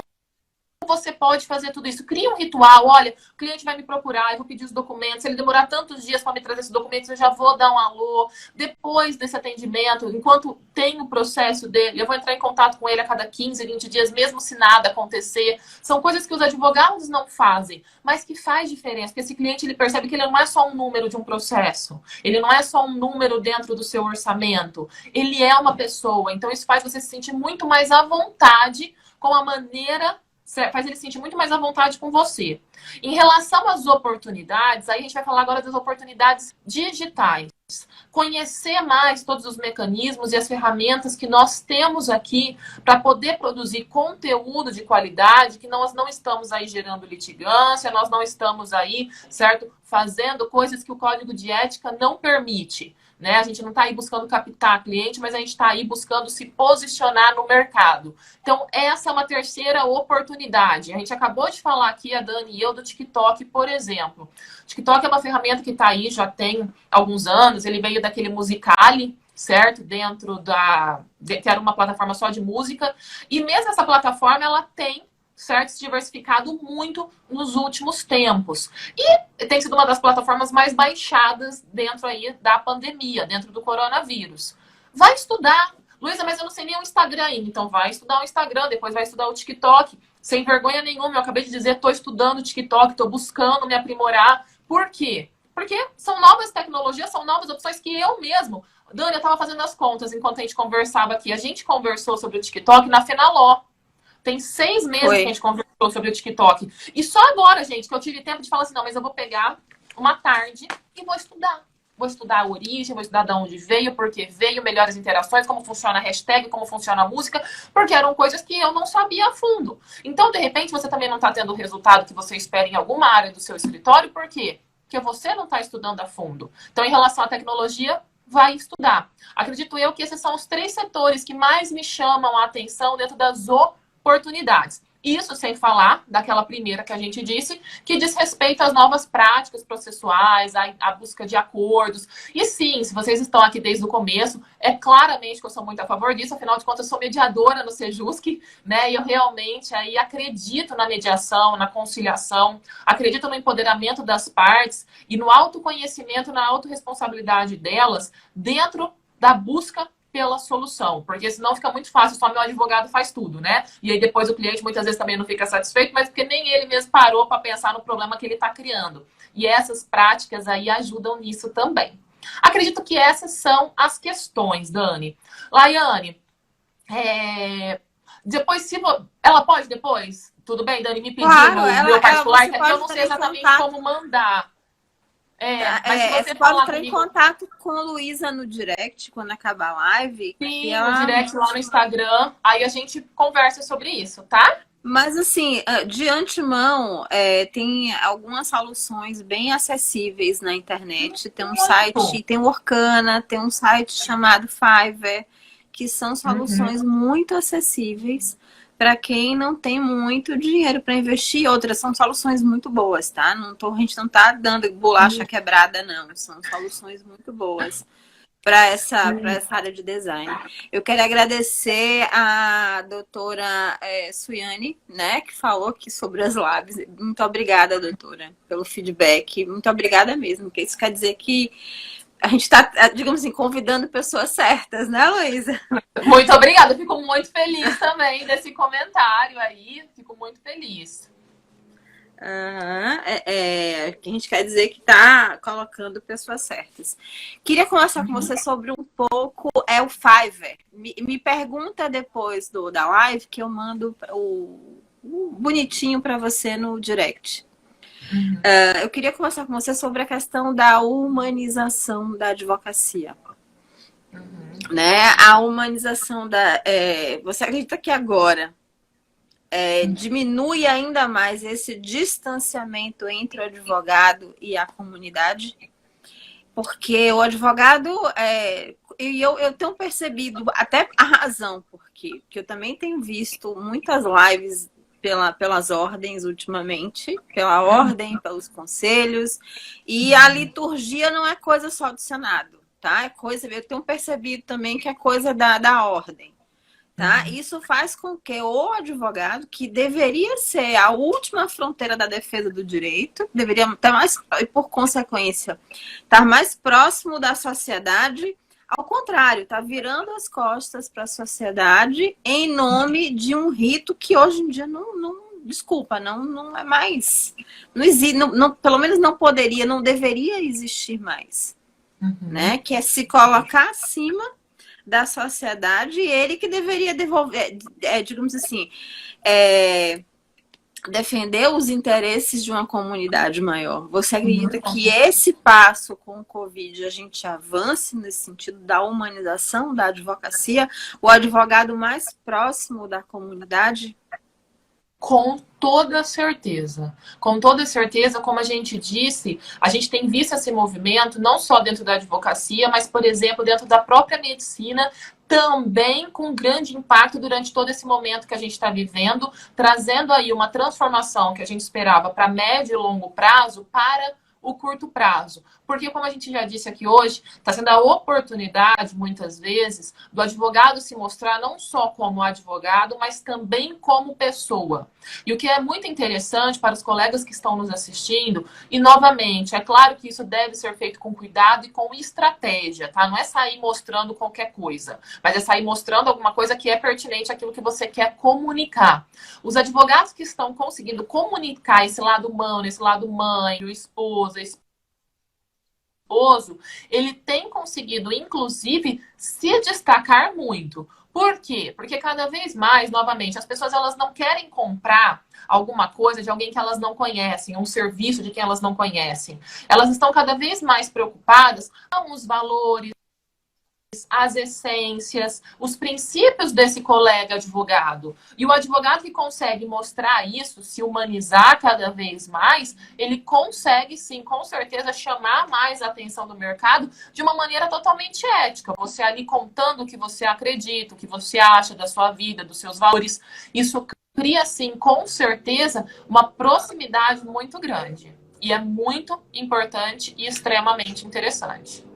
você pode fazer tudo isso, cria um ritual. Olha, o cliente vai me procurar, eu vou pedir os documentos. Se ele demorar tantos dias para me trazer esses documentos, eu já vou dar um alô. Depois desse atendimento, enquanto tem o processo dele, eu vou entrar em contato com ele a cada 15, 20 dias, mesmo se nada acontecer. São coisas que os advogados não fazem, mas que faz diferença. Porque esse cliente, ele percebe que ele não é só um número de um processo. Ele não é só um número dentro do seu orçamento. Ele é uma pessoa. Então, isso faz você se sentir muito mais à vontade com a maneira, faz ele se sentir muito mais à vontade com você. Em relação às oportunidades, aí a gente vai falar agora das oportunidades digitais. Conhecer mais todos os mecanismos e as ferramentas que nós temos aqui para poder produzir conteúdo de qualidade, que nós não estamos aí gerando litigância, nós não estamos aí, certo, fazendo coisas que o Código de Ética não permite. Né? A gente não está aí buscando captar cliente, mas a gente está aí buscando se posicionar no mercado. Então, essa é uma terceira oportunidade. A gente acabou de falar aqui, a Dani e eu, do TikTok, por exemplo. O TikTok é uma ferramenta que está aí já tem alguns anos. Ele veio daquele Musical.ly, certo? Que era uma plataforma só de música. E mesmo essa plataforma, ela tem, certo, se diversificado muito nos últimos tempos. E tem sido uma das plataformas mais baixadas dentro aí da pandemia, dentro do coronavírus. Vai estudar. Luísa, mas eu não sei nem o Instagram ainda. Então vai estudar o Instagram, depois vai estudar o TikTok. Sem vergonha nenhuma, eu acabei de dizer, estou estudando o TikTok, estou buscando me aprimorar. Por quê? Porque são novas tecnologias, são novas opções que eu mesmo... Dani, eu estava fazendo as contas enquanto a gente conversava aqui. A gente conversou sobre o TikTok na Fenaló. Tem 6 meses que a gente conversou sobre o TikTok. E só agora, gente, que eu tive tempo de falar assim, não, mas eu vou pegar uma tarde e vou estudar. Vou estudar a origem, vou estudar de onde veio, porque veio, melhores interações, como funciona a hashtag, como funciona a música, porque eram coisas que eu não sabia a fundo. Então, de repente, você também não está tendo o resultado que você espera em alguma área do seu escritório. Por quê? Porque você não está estudando a fundo. Então, em relação à tecnologia, vai estudar. Acredito eu que esses são os 3 setores que mais me chamam a atenção dentro das oportunidades. Isso sem falar daquela primeira que a gente disse, que diz respeito às novas práticas processuais, à busca de acordos. E sim, se vocês estão aqui desde o começo, é claramente que eu sou muito a favor disso, afinal de contas eu sou mediadora no Sejusc, né? E eu realmente aí acredito na mediação, na conciliação, acredito no empoderamento das partes e no autoconhecimento, na autorresponsabilidade delas dentro da busca pela solução, porque senão fica muito fácil, só meu advogado faz tudo, né? E aí depois o cliente muitas vezes também não fica satisfeito, mas porque nem ele mesmo parou para pensar no problema que ele está criando. E essas práticas aí ajudam nisso também. Acredito que essas são as questões, Dani. Laiane, depois, se ela pode depois? Tudo bem, Dani, me pedir Claro, no meu particular, você que aqui eu pode não sei entrar em exatamente contato. como mandar. Mas se Você você pode falar entrar em comigo, contato com a Luísa no direct quando acabar a live, que sim, no ela. direct lá no Instagram, aí a gente conversa sobre isso, tá? Mas assim, de antemão, tem algumas soluções bem acessíveis na internet. Tem um Muito. site, tem o Orkana, tem um site chamado Fiverr, que são Uhum. soluções muito acessíveis para quem não tem muito dinheiro para investir. Outras são soluções muito boas, tá? A gente não tá dando bolacha quebrada, não. São soluções muito boas para essa área de design. Eu quero agradecer a doutora Suiane, né, que falou aqui sobre as labs. Muito obrigada, doutora, pelo feedback. Muito obrigada mesmo, porque isso quer dizer que a gente está, digamos assim, convidando pessoas certas, né, Luísa? Muito obrigada, fico muito feliz também desse comentário aí, fico muito feliz. Que a gente quer dizer que está colocando pessoas certas. Queria conversar com você sobre um pouco o Fiverr. Me pergunta depois da live que eu mando o bonitinho para você no direct. Eu queria conversar com você sobre a questão da humanização da advocacia. Né? A humanização você acredita que agora diminui ainda mais esse distanciamento entre o advogado e a comunidade? Porque o advogado, e eu tenho percebido até a razão, porque eu também tenho visto muitas lives pelas ordens ultimamente, pela ordem, pelos conselhos, e a liturgia não é coisa só do Senado, tá? Eu tenho percebido também que é coisa da ordem. Tá? Isso faz com que o advogado, que deveria ser a última fronteira da defesa do direito, deveria estar mais, e por consequência, estar mais próximo da sociedade, ao contrário, está virando as costas para a sociedade em nome de um rito que hoje em dia desculpa, não é mais, não existe, pelo menos não poderia, não deveria existir mais, né? Que é se colocar acima da sociedade, e ele que deveria devolver, digamos assim, defender os interesses de uma comunidade maior. Você acredita que esse passo com o Covid a gente avance nesse sentido da humanização da advocacia, o advogado mais próximo da comunidade? Com toda certeza. Com toda certeza, como a gente disse, a gente tem visto esse movimento não só dentro da advocacia, mas, por exemplo, dentro da própria medicina, também com grande impacto durante todo esse momento que a gente está vivendo, trazendo aí uma transformação que a gente esperava para médio e longo prazo para o curto prazo. Porque, como a gente já disse aqui hoje, está sendo a oportunidade, muitas vezes, do advogado se mostrar não só como advogado, mas também como pessoa. E o que é muito interessante para os colegas que estão nos assistindo, e novamente, é claro que isso deve ser feito com cuidado e com estratégia, tá? Não é sair mostrando qualquer coisa, mas é sair mostrando alguma coisa que é pertinente àquilo que você quer comunicar. Os advogados que estão conseguindo comunicar esse lado humano, esse lado mãe, o esposo, ele tem conseguido, inclusive, se destacar muito. Por quê? Porque cada vez mais, novamente, as pessoas elas não querem comprar alguma coisa de alguém que elas não conhecem, um serviço de quem elas não conhecem. Elas estão cada vez mais preocupadas com os valores, as essências, os princípios desse colega advogado. E o advogado que consegue mostrar isso, se humanizar cada vez mais, ele consegue sim, com certeza, chamar mais a atenção do mercado de uma maneira totalmente ética. Você ali contando o que você acredita, o que você acha da sua vida, dos seus valores. Isso cria, sim, com certeza, uma proximidade muito grande. E é muito importante e extremamente interessante.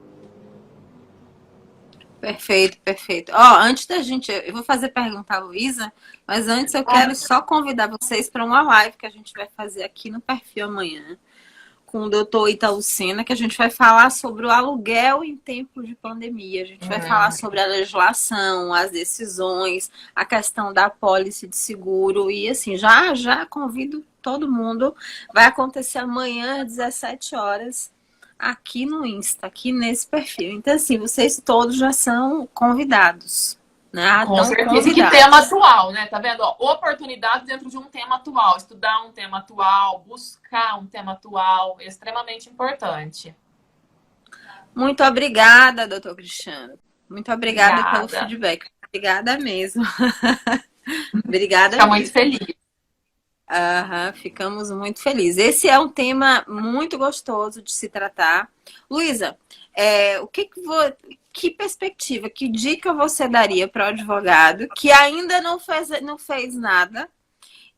Perfeito, perfeito. Antes da gente, eu vou fazer pergunta à Luísa, mas antes eu quero só convidar vocês para uma live que a gente vai fazer aqui no perfil amanhã, com o doutor Ítalo Sena, que a gente vai falar sobre o aluguel em tempo de pandemia. A gente vai falar sobre a legislação, as decisões, a questão da apólice de seguro. E assim, já convido todo mundo. Vai acontecer amanhã às 17 horas aqui no Insta, aqui nesse perfil. Então, assim, vocês todos já são convidados, né? Com Estão certeza. E que tema convidados. atual, né? Tá vendo? Ó, oportunidade dentro de um tema atual. Estudar um tema atual, buscar um tema atual, é extremamente importante. Muito obrigada, doutor Cristiano. Muito obrigada pelo Obrigada. feedback. Obrigada mesmo. Obrigada Fica muito mesmo. feliz. Aham, ficamos muito felizes. Esse é um tema muito gostoso de se tratar. Luísa, que perspectiva, que dica você daria para o advogado que ainda não fez nada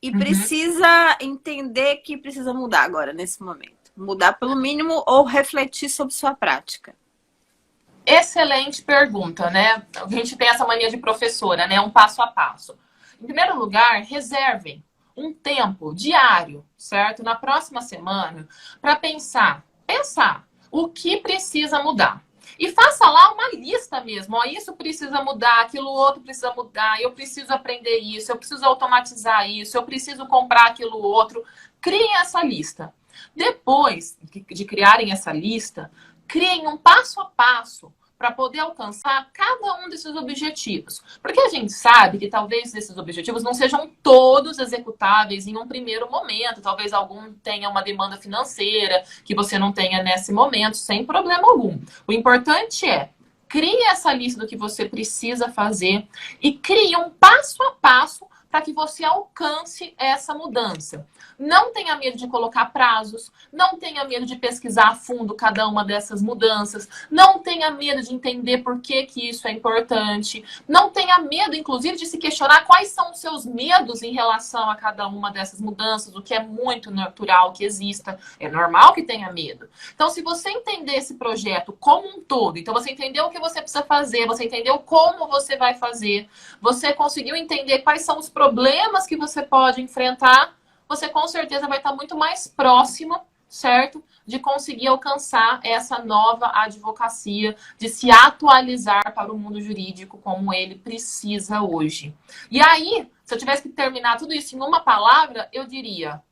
e Uhum. precisa entender que precisa mudar agora, nesse momento? Mudar pelo mínimo ou refletir sobre sua prática? Excelente pergunta, né? A gente tem essa mania de professora, né? Um passo a passo. Em primeiro lugar, reservem um tempo diário, certo? Na próxima semana, para pensar o que precisa mudar. E faça lá uma lista mesmo. Ó, isso precisa mudar, aquilo outro precisa mudar, eu preciso aprender isso, eu preciso automatizar isso, eu preciso comprar aquilo outro. Criem essa lista. Depois de criarem essa lista, criem um passo a passo para poder alcançar cada um desses objetivos. Porque a gente sabe que talvez esses objetivos não sejam todos executáveis em um primeiro momento. Talvez algum tenha uma demanda financeira que você não tenha nesse momento, sem problema algum. O importante é crie essa lista do que você precisa fazer e crie um passo a passo para que você alcance essa mudança. Não tenha medo de colocar prazos, não tenha medo de pesquisar a fundo cada uma dessas mudanças, não tenha medo de entender por que isso é importante, não tenha medo, inclusive, de se questionar quais são os seus medos em relação a cada uma dessas mudanças, o que é muito natural que exista, é normal que tenha medo. Então, se você entender esse projeto como um todo, então você entendeu o que você precisa fazer, você entendeu como você vai fazer, você conseguiu entender quais são os problemas que você pode enfrentar, você com certeza vai estar muito mais próxima, certo? De conseguir alcançar essa nova advocacia, de se atualizar para o mundo jurídico como ele precisa hoje. E aí, se eu tivesse que terminar tudo isso em uma palavra, eu diria: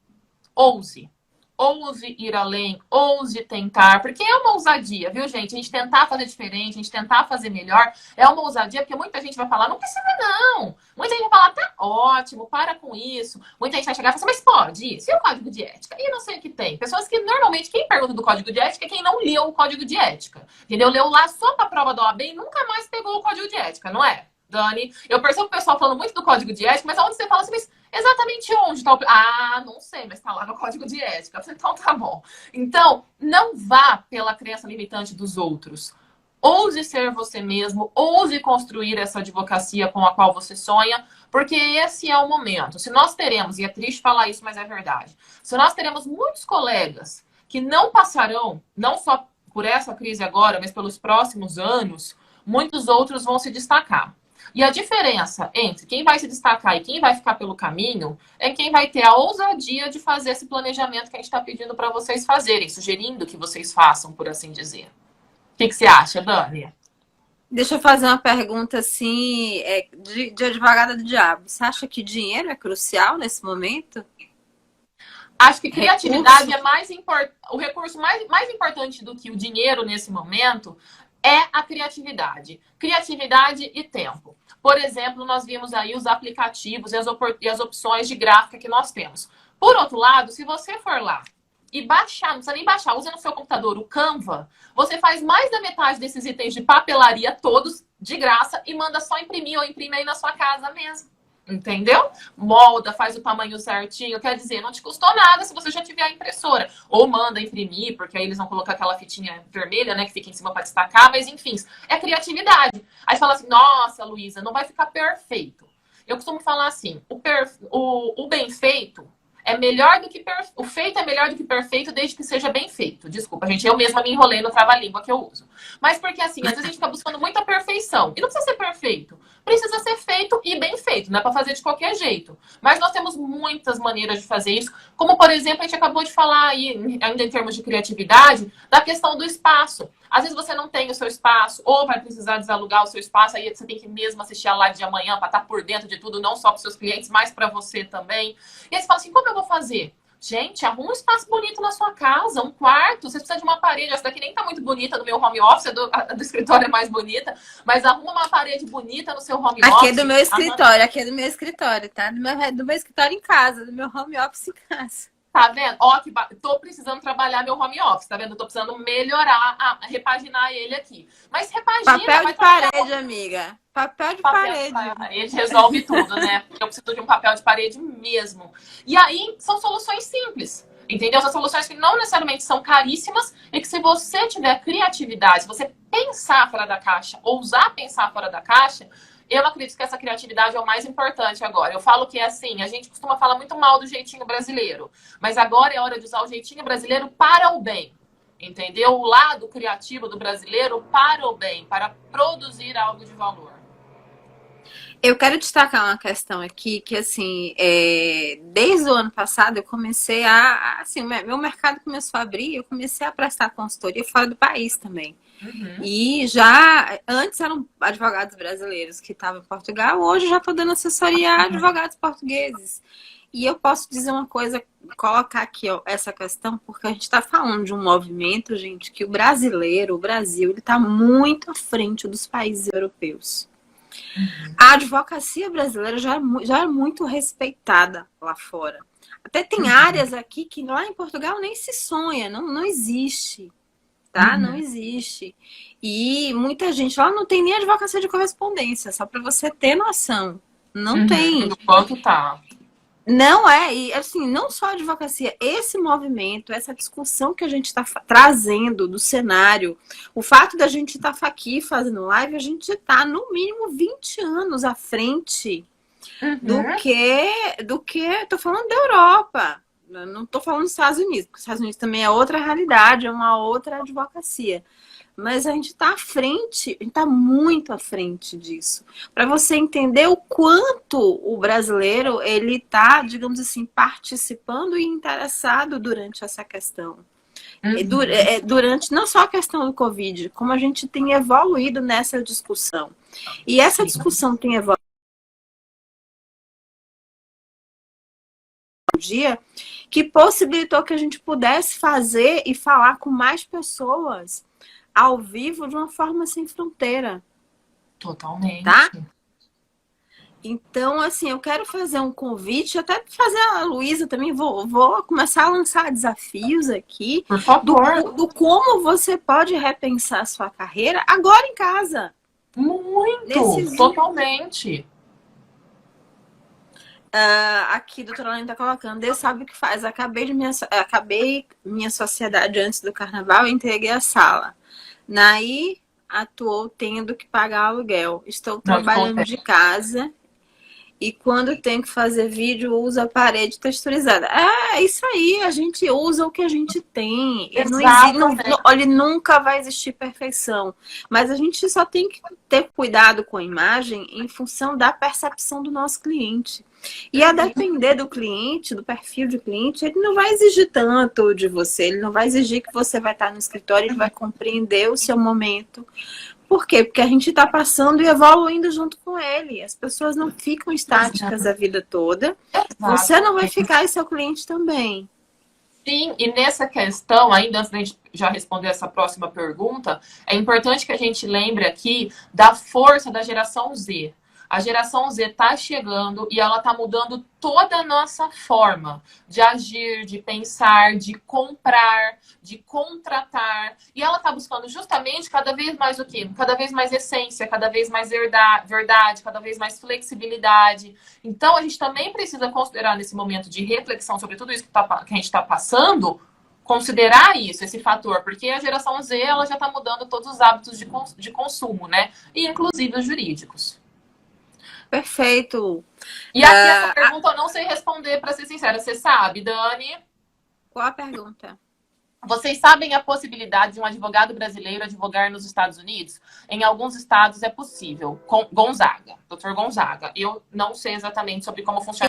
ouse. Ouse ir além, ouse tentar, porque é uma ousadia, viu, gente? A gente tentar fazer diferente, a gente tentar fazer melhor, é uma ousadia, porque muita gente vai falar, não precisa não. Muita gente vai falar, tá ótimo, para com isso. Muita gente vai chegar e falar assim, mas pode isso? E o código de ética? E não sei o que tem. Pessoas que, normalmente, quem pergunta do código de ética é quem não leu o código de ética. Entendeu? Leu lá só pra prova da OAB e nunca mais pegou o código de ética, não é? Dani, eu percebo o pessoal falando muito do código de ética, mas aonde você fala assim, mas exatamente onde tá o... Ah, não sei, mas tá lá no código de ética. Então tá bom. Então, não vá pela crença limitante dos outros. Ouse ser você mesmo, ouse construir essa advocacia com a qual você sonha, porque esse é o momento. Se nós teremos, e é triste falar isso, mas é verdade, se nós teremos muitos colegas que não passarão, não só por essa crise agora, mas pelos próximos anos, muitos outros vão se destacar. E a diferença entre quem vai se destacar e quem vai ficar pelo caminho é quem vai ter a ousadia de fazer esse planejamento que a gente está pedindo para vocês fazerem, sugerindo que vocês façam, por assim dizer. O que você acha, Dani? Deixa eu fazer uma pergunta assim, de advogada do diabo. Você acha que dinheiro é crucial nesse momento? Acho que criatividade Recurso? é mais importante. O recurso mais importante do que o dinheiro nesse momento é a criatividade. Criatividade e tempo. Por exemplo, nós vimos aí os aplicativos e as opções de gráfica que nós temos. Por outro lado, se você for lá e baixar, não precisa nem baixar, usa no seu computador o Canva, você faz mais da metade desses itens de papelaria todos de graça e manda só imprimir ou imprime aí na sua casa mesmo. Entendeu? Molda, faz o tamanho certinho. Quer dizer, não te custou nada se você já tiver a impressora. Ou manda imprimir, porque aí eles vão colocar aquela fitinha vermelha, né? Que fica em cima para destacar. Mas, enfim, é criatividade. Aí fala assim, nossa, Luísa, não vai ficar perfeito. Eu costumo falar assim, o bem feito é melhor do que o feito é melhor do que perfeito desde que seja bem feito. Desculpa, gente, eu mesma me enrolei no trava-língua que eu uso. Mas porque assim, às vezes a gente fica buscando muita perfeição. E não precisa ser perfeito. Precisa ser feito e bem feito. Não é para fazer de qualquer jeito. Mas nós temos muitas maneiras de fazer isso. Como, por exemplo, a gente acabou de falar aí, ainda em termos de criatividade, da questão do espaço. Às vezes você não tem o seu espaço, ou vai precisar desalugar o seu espaço, aí você tem que mesmo assistir a live de amanhã para estar por dentro de tudo, não só para os seus clientes, mas para você também. E aí você fala assim, como eu vou fazer? Gente, arruma um espaço bonito na sua casa, um quarto. Você precisa de uma parede. Essa daqui nem tá muito bonita no meu home office, a do escritório é mais bonita. Mas arruma uma parede bonita no seu home Aqui é office. do meu escritório, aqui é do meu escritório, tá? Do meu escritório em casa, do meu home office em casa. Tá vendo? Ó, tô precisando trabalhar meu home office, tá vendo? Tô precisando melhorar, repaginar ele aqui. Mas repagina, Papel vai de trabalhar parede, amiga. Papel de papel de parede. parede resolve tudo, né? Porque eu preciso de um papel de parede mesmo. E aí são soluções simples, entendeu? São soluções que não necessariamente são caríssimas e que se você tiver criatividade, se você pensar fora da caixa, ousar pensar fora da caixa, eu acredito que essa criatividade é o mais importante agora. Eu falo que é assim, a gente costuma falar muito mal do jeitinho brasileiro, mas agora é hora de usar o jeitinho brasileiro para o bem. Entendeu? O lado criativo do brasileiro para o bem, para produzir algo de valor. Eu quero destacar uma questão aqui que, assim, desde o ano passado eu comecei assim, meu mercado começou a abrir, eu comecei a prestar consultoria fora do país também. Uhum. E já, antes eram advogados brasileiros que estavam em Portugal, hoje já estou dando assessoria a advogados portugueses. E eu posso dizer uma coisa, colocar aqui ó, essa questão, porque a gente está falando de um movimento, gente, que o brasileiro, o Brasil, ele está muito à frente dos países europeus. A advocacia brasileira já é muito respeitada lá fora. Até tem áreas aqui que lá em Portugal nem se sonha, não existe, tá? Não existe. E muita gente lá não tem nem advocacia de correspondência, só para você ter noção. Não tem. Quanto tá? Não é, e assim, não só a advocacia, esse movimento, essa discussão que a gente está trazendo do cenário, o fato da gente estar aqui fazendo live, a gente está no mínimo 20 anos à frente do que, tô falando da Europa, não estou falando dos Estados Unidos, porque os Estados Unidos também é outra realidade, é uma outra advocacia. Mas a gente está à frente, a gente está muito à frente disso. Para você entender o quanto o brasileiro ele está, digamos assim, participando e interessado durante essa questão. Durante não só a questão do Covid, como a gente tem evoluído nessa discussão. E essa discussão tem evoluído dia que possibilitou que a gente pudesse fazer e falar com mais pessoas ao vivo de uma forma sem fronteira. Totalmente. Tá? Então, assim, eu quero fazer um convite, até fazer a Luísa também, vou começar a lançar desafios aqui. Por favor. Do como você pode repensar a sua carreira agora em casa. Muito, totalmente. Aqui, doutora Lane está colocando, Deus sabe o que faz. Acabei minha sociedade antes do carnaval e entreguei a sala. Naí atuou tendo que pagar aluguel. Estou trabalhando de casa e quando tenho que fazer vídeo, uso a parede texturizada. É isso aí, a gente usa o que a gente tem. Ele nunca vai existir perfeição. Mas a gente só tem que ter cuidado com a imagem em função da percepção do nosso cliente. E a depender do cliente, do perfil de cliente, ele não vai exigir tanto de você, ele não vai exigir que você vai estar no escritório, ele vai compreender o seu momento. Por quê? Porque a gente está passando e evoluindo junto com ele. As pessoas não ficam estáticas a vida toda. Você não vai ficar e seu cliente também. Sim, e nessa questão, ainda antes da gente já responder essa próxima pergunta, é importante que a gente lembre aqui da força da geração Z. A geração Z está chegando e ela está mudando toda a nossa forma de agir, de pensar, de comprar, de contratar. E ela está buscando justamente cada vez mais o quê? Cada vez mais essência, cada vez mais verdade, cada vez mais flexibilidade. Então, a gente também precisa considerar nesse momento de reflexão sobre tudo isso que a gente está passando, considerar isso, esse fator, porque a geração Z ela já está mudando todos os hábitos de consumo, né? E inclusive os jurídicos. Perfeito. E aqui essa pergunta eu não sei responder, para ser sincera. Você sabe, Dani? Qual a pergunta? Vocês sabem a possibilidade de um advogado brasileiro advogar nos Estados Unidos? Em alguns estados é possível. Com Gonzaga, Dr. Gonzaga. Eu não sei exatamente sobre como funciona.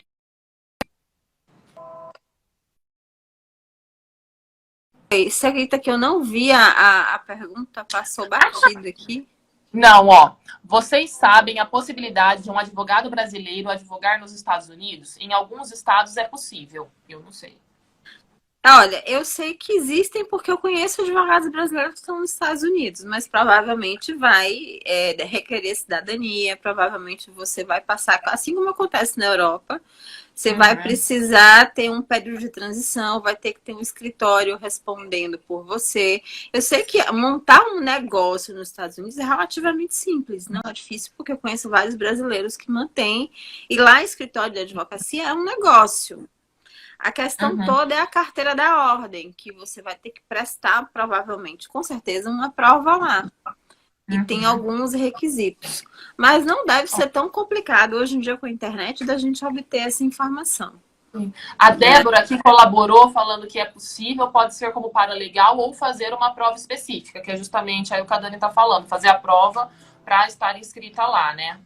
Você acredita que eu não vi a pergunta, passou batido aqui? Não, ó. Vocês sabem a possibilidade de um advogado brasileiro advogar nos Estados Unidos? Em alguns estados é possível. Eu não sei. Olha, eu sei que existem porque eu conheço advogados brasileiros que estão nos Estados Unidos, mas provavelmente vai requerer cidadania, provavelmente você vai passar, assim como acontece na Europa, você vai Uhum, precisar ter um período de transição, vai ter que ter um escritório respondendo por você. Eu sei que montar um negócio nos Estados Unidos é relativamente simples, não é difícil, porque eu conheço vários brasileiros que mantêm, e lá escritório de advocacia é um negócio. A questão uhum, toda é a carteira da ordem, que você vai ter que prestar, provavelmente, com certeza, uma prova lá. E tem uhum. alguns requisitos. Mas não deve ser tão complicado hoje em dia com a internet da gente obter essa informação. A Né? Débora aqui colaborou falando que é possível, pode ser como paralegal ou fazer uma prova específica, que é justamente aí o que a Dani está falando, fazer a prova para estar inscrita lá, né?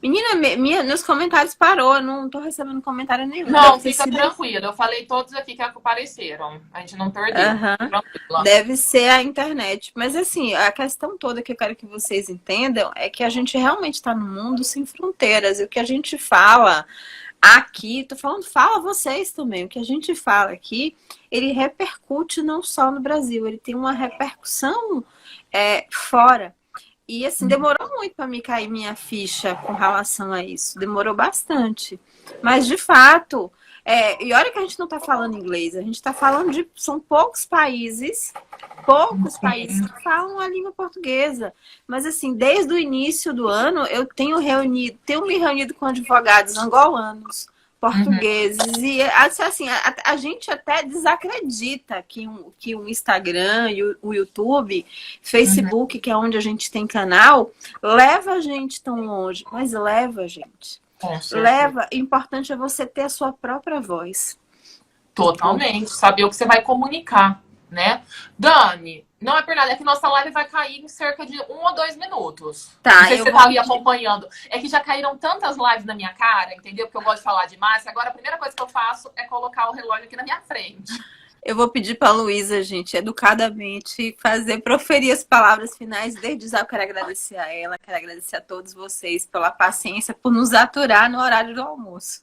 Menina, nos comentários parou, eu não tô recebendo comentário nenhum. Deve Não, ter fica sido. tranquila. Eu falei todos aqui que apareceram. A gente não perdeu. Aham. Tranquila. Deve ser a internet. Mas assim, a questão toda que eu quero que vocês entendam é que a gente realmente está num mundo sem fronteiras. E o que a gente fala aqui, tô falando, fala vocês também. O que a gente fala aqui, ele repercute não só no Brasil, ele tem uma repercussão fora. E assim, demorou muito para me cair minha ficha com relação a isso. Demorou bastante. Mas de fato, e olha que a gente não está falando inglês, a gente está falando de. São poucos países Sim. que falam a língua portuguesa. Mas assim, desde o início do ano, eu tenho me reunido com advogados angolanos, Uhum, portugueses, e assim, a gente até desacredita que um Instagram e o YouTube, uhum. Facebook, que é onde a gente tem canal, leva a gente tão longe, mas leva a gente. Com certeza. Leva, o importante é você ter a sua própria voz. Totalmente. Saber o que você vai comunicar, né? Dani, não é por nada, é que nossa live vai cair em cerca de 1 ou 2 minutos. Não Tá, sei se eu você vou tá aí pedir. acompanhando. É que já caíram tantas lives na minha cara, entendeu? Porque eu gosto de falar demais. Agora a primeira coisa que eu faço é colocar o relógio aqui na minha frente. Eu vou pedir para a Luísa, gente, educadamente, proferir as palavras finais. Desde já eu quero agradecer a ela, quero agradecer a todos vocês pela paciência, por nos aturar no horário do almoço.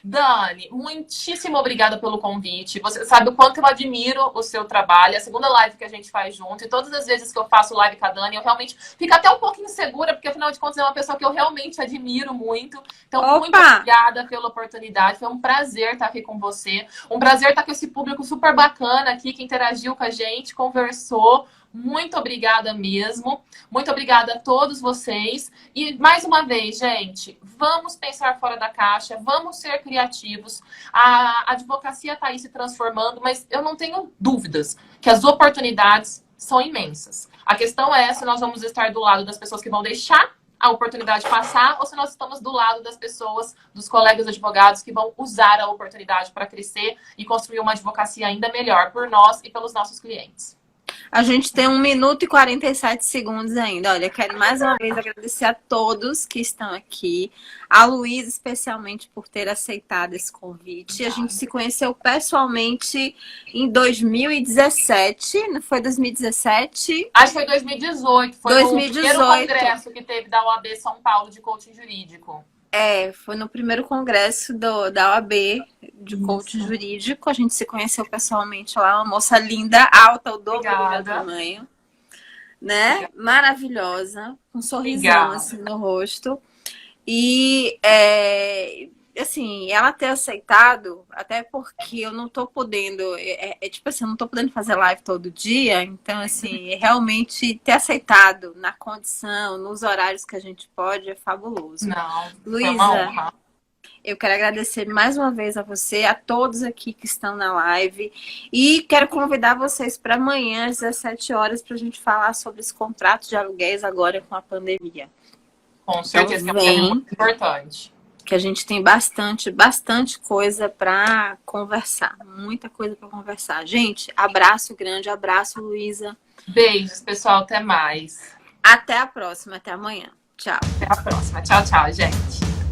Dani, muitíssimo obrigada pelo convite. Você sabe o quanto eu admiro o seu trabalho. É a segunda live que a gente faz junto. E todas as vezes que eu faço live com a Dani, eu realmente fico até um pouquinho segura, porque afinal de contas é uma pessoa que eu realmente admiro muito. Então, muito Opa! obrigada pela oportunidade. Foi um prazer estar aqui com você. Um prazer estar com esse público super bacana aqui que interagiu com a gente, conversou. Muito obrigada mesmo. Muito obrigada a todos vocês. E mais uma vez, gente, vamos pensar fora da caixa, vamos ser criativos. A advocacia está aí se transformando, mas eu não tenho dúvidas que as oportunidades são imensas. A questão é se nós vamos estar do lado das pessoas que vão deixar a oportunidade passar ou se nós estamos do lado das pessoas, dos colegas advogados que vão usar a oportunidade para crescer e construir uma advocacia ainda melhor por nós e pelos nossos clientes. A gente tem 1 minuto e 47 segundos ainda. Olha, quero mais uma vez agradecer a todos que estão aqui. A Luísa, especialmente, por ter aceitado esse convite. A gente se conheceu pessoalmente em 2017. Não foi 2017? Acho que foi 2018, foi no primeiro 2018. congresso que teve da OAB São Paulo de coaching jurídico. Foi no primeiro congresso da OAB de coach Isso. jurídico. A gente se conheceu pessoalmente lá. Uma moça linda, alta, o dobro do meu Obrigada. tamanho. Né? Maravilhosa, com um sorrisão Obrigada. assim no rosto. E assim, ela ter aceitado, até porque eu não tô podendo, tipo assim, eu não tô podendo fazer live todo dia, então assim, realmente ter aceitado na condição, nos horários que a gente pode, é fabuloso. Não, foi uma Luísa, honra. eu quero agradecer mais uma vez a você, a todos aqui que estão na live. E quero convidar vocês para amanhã, às 17 horas, para a gente falar sobre esse contrato de aluguéis agora com a pandemia. Com Então, certeza que é um tema vem, muito importante. que a gente tem bastante coisa para conversar. Muita coisa para conversar. Gente, abraço grande, abraço, Luísa. Beijos, pessoal. Até mais. Até a próxima, até amanhã. Tchau. Até a próxima. Tchau, tchau, gente.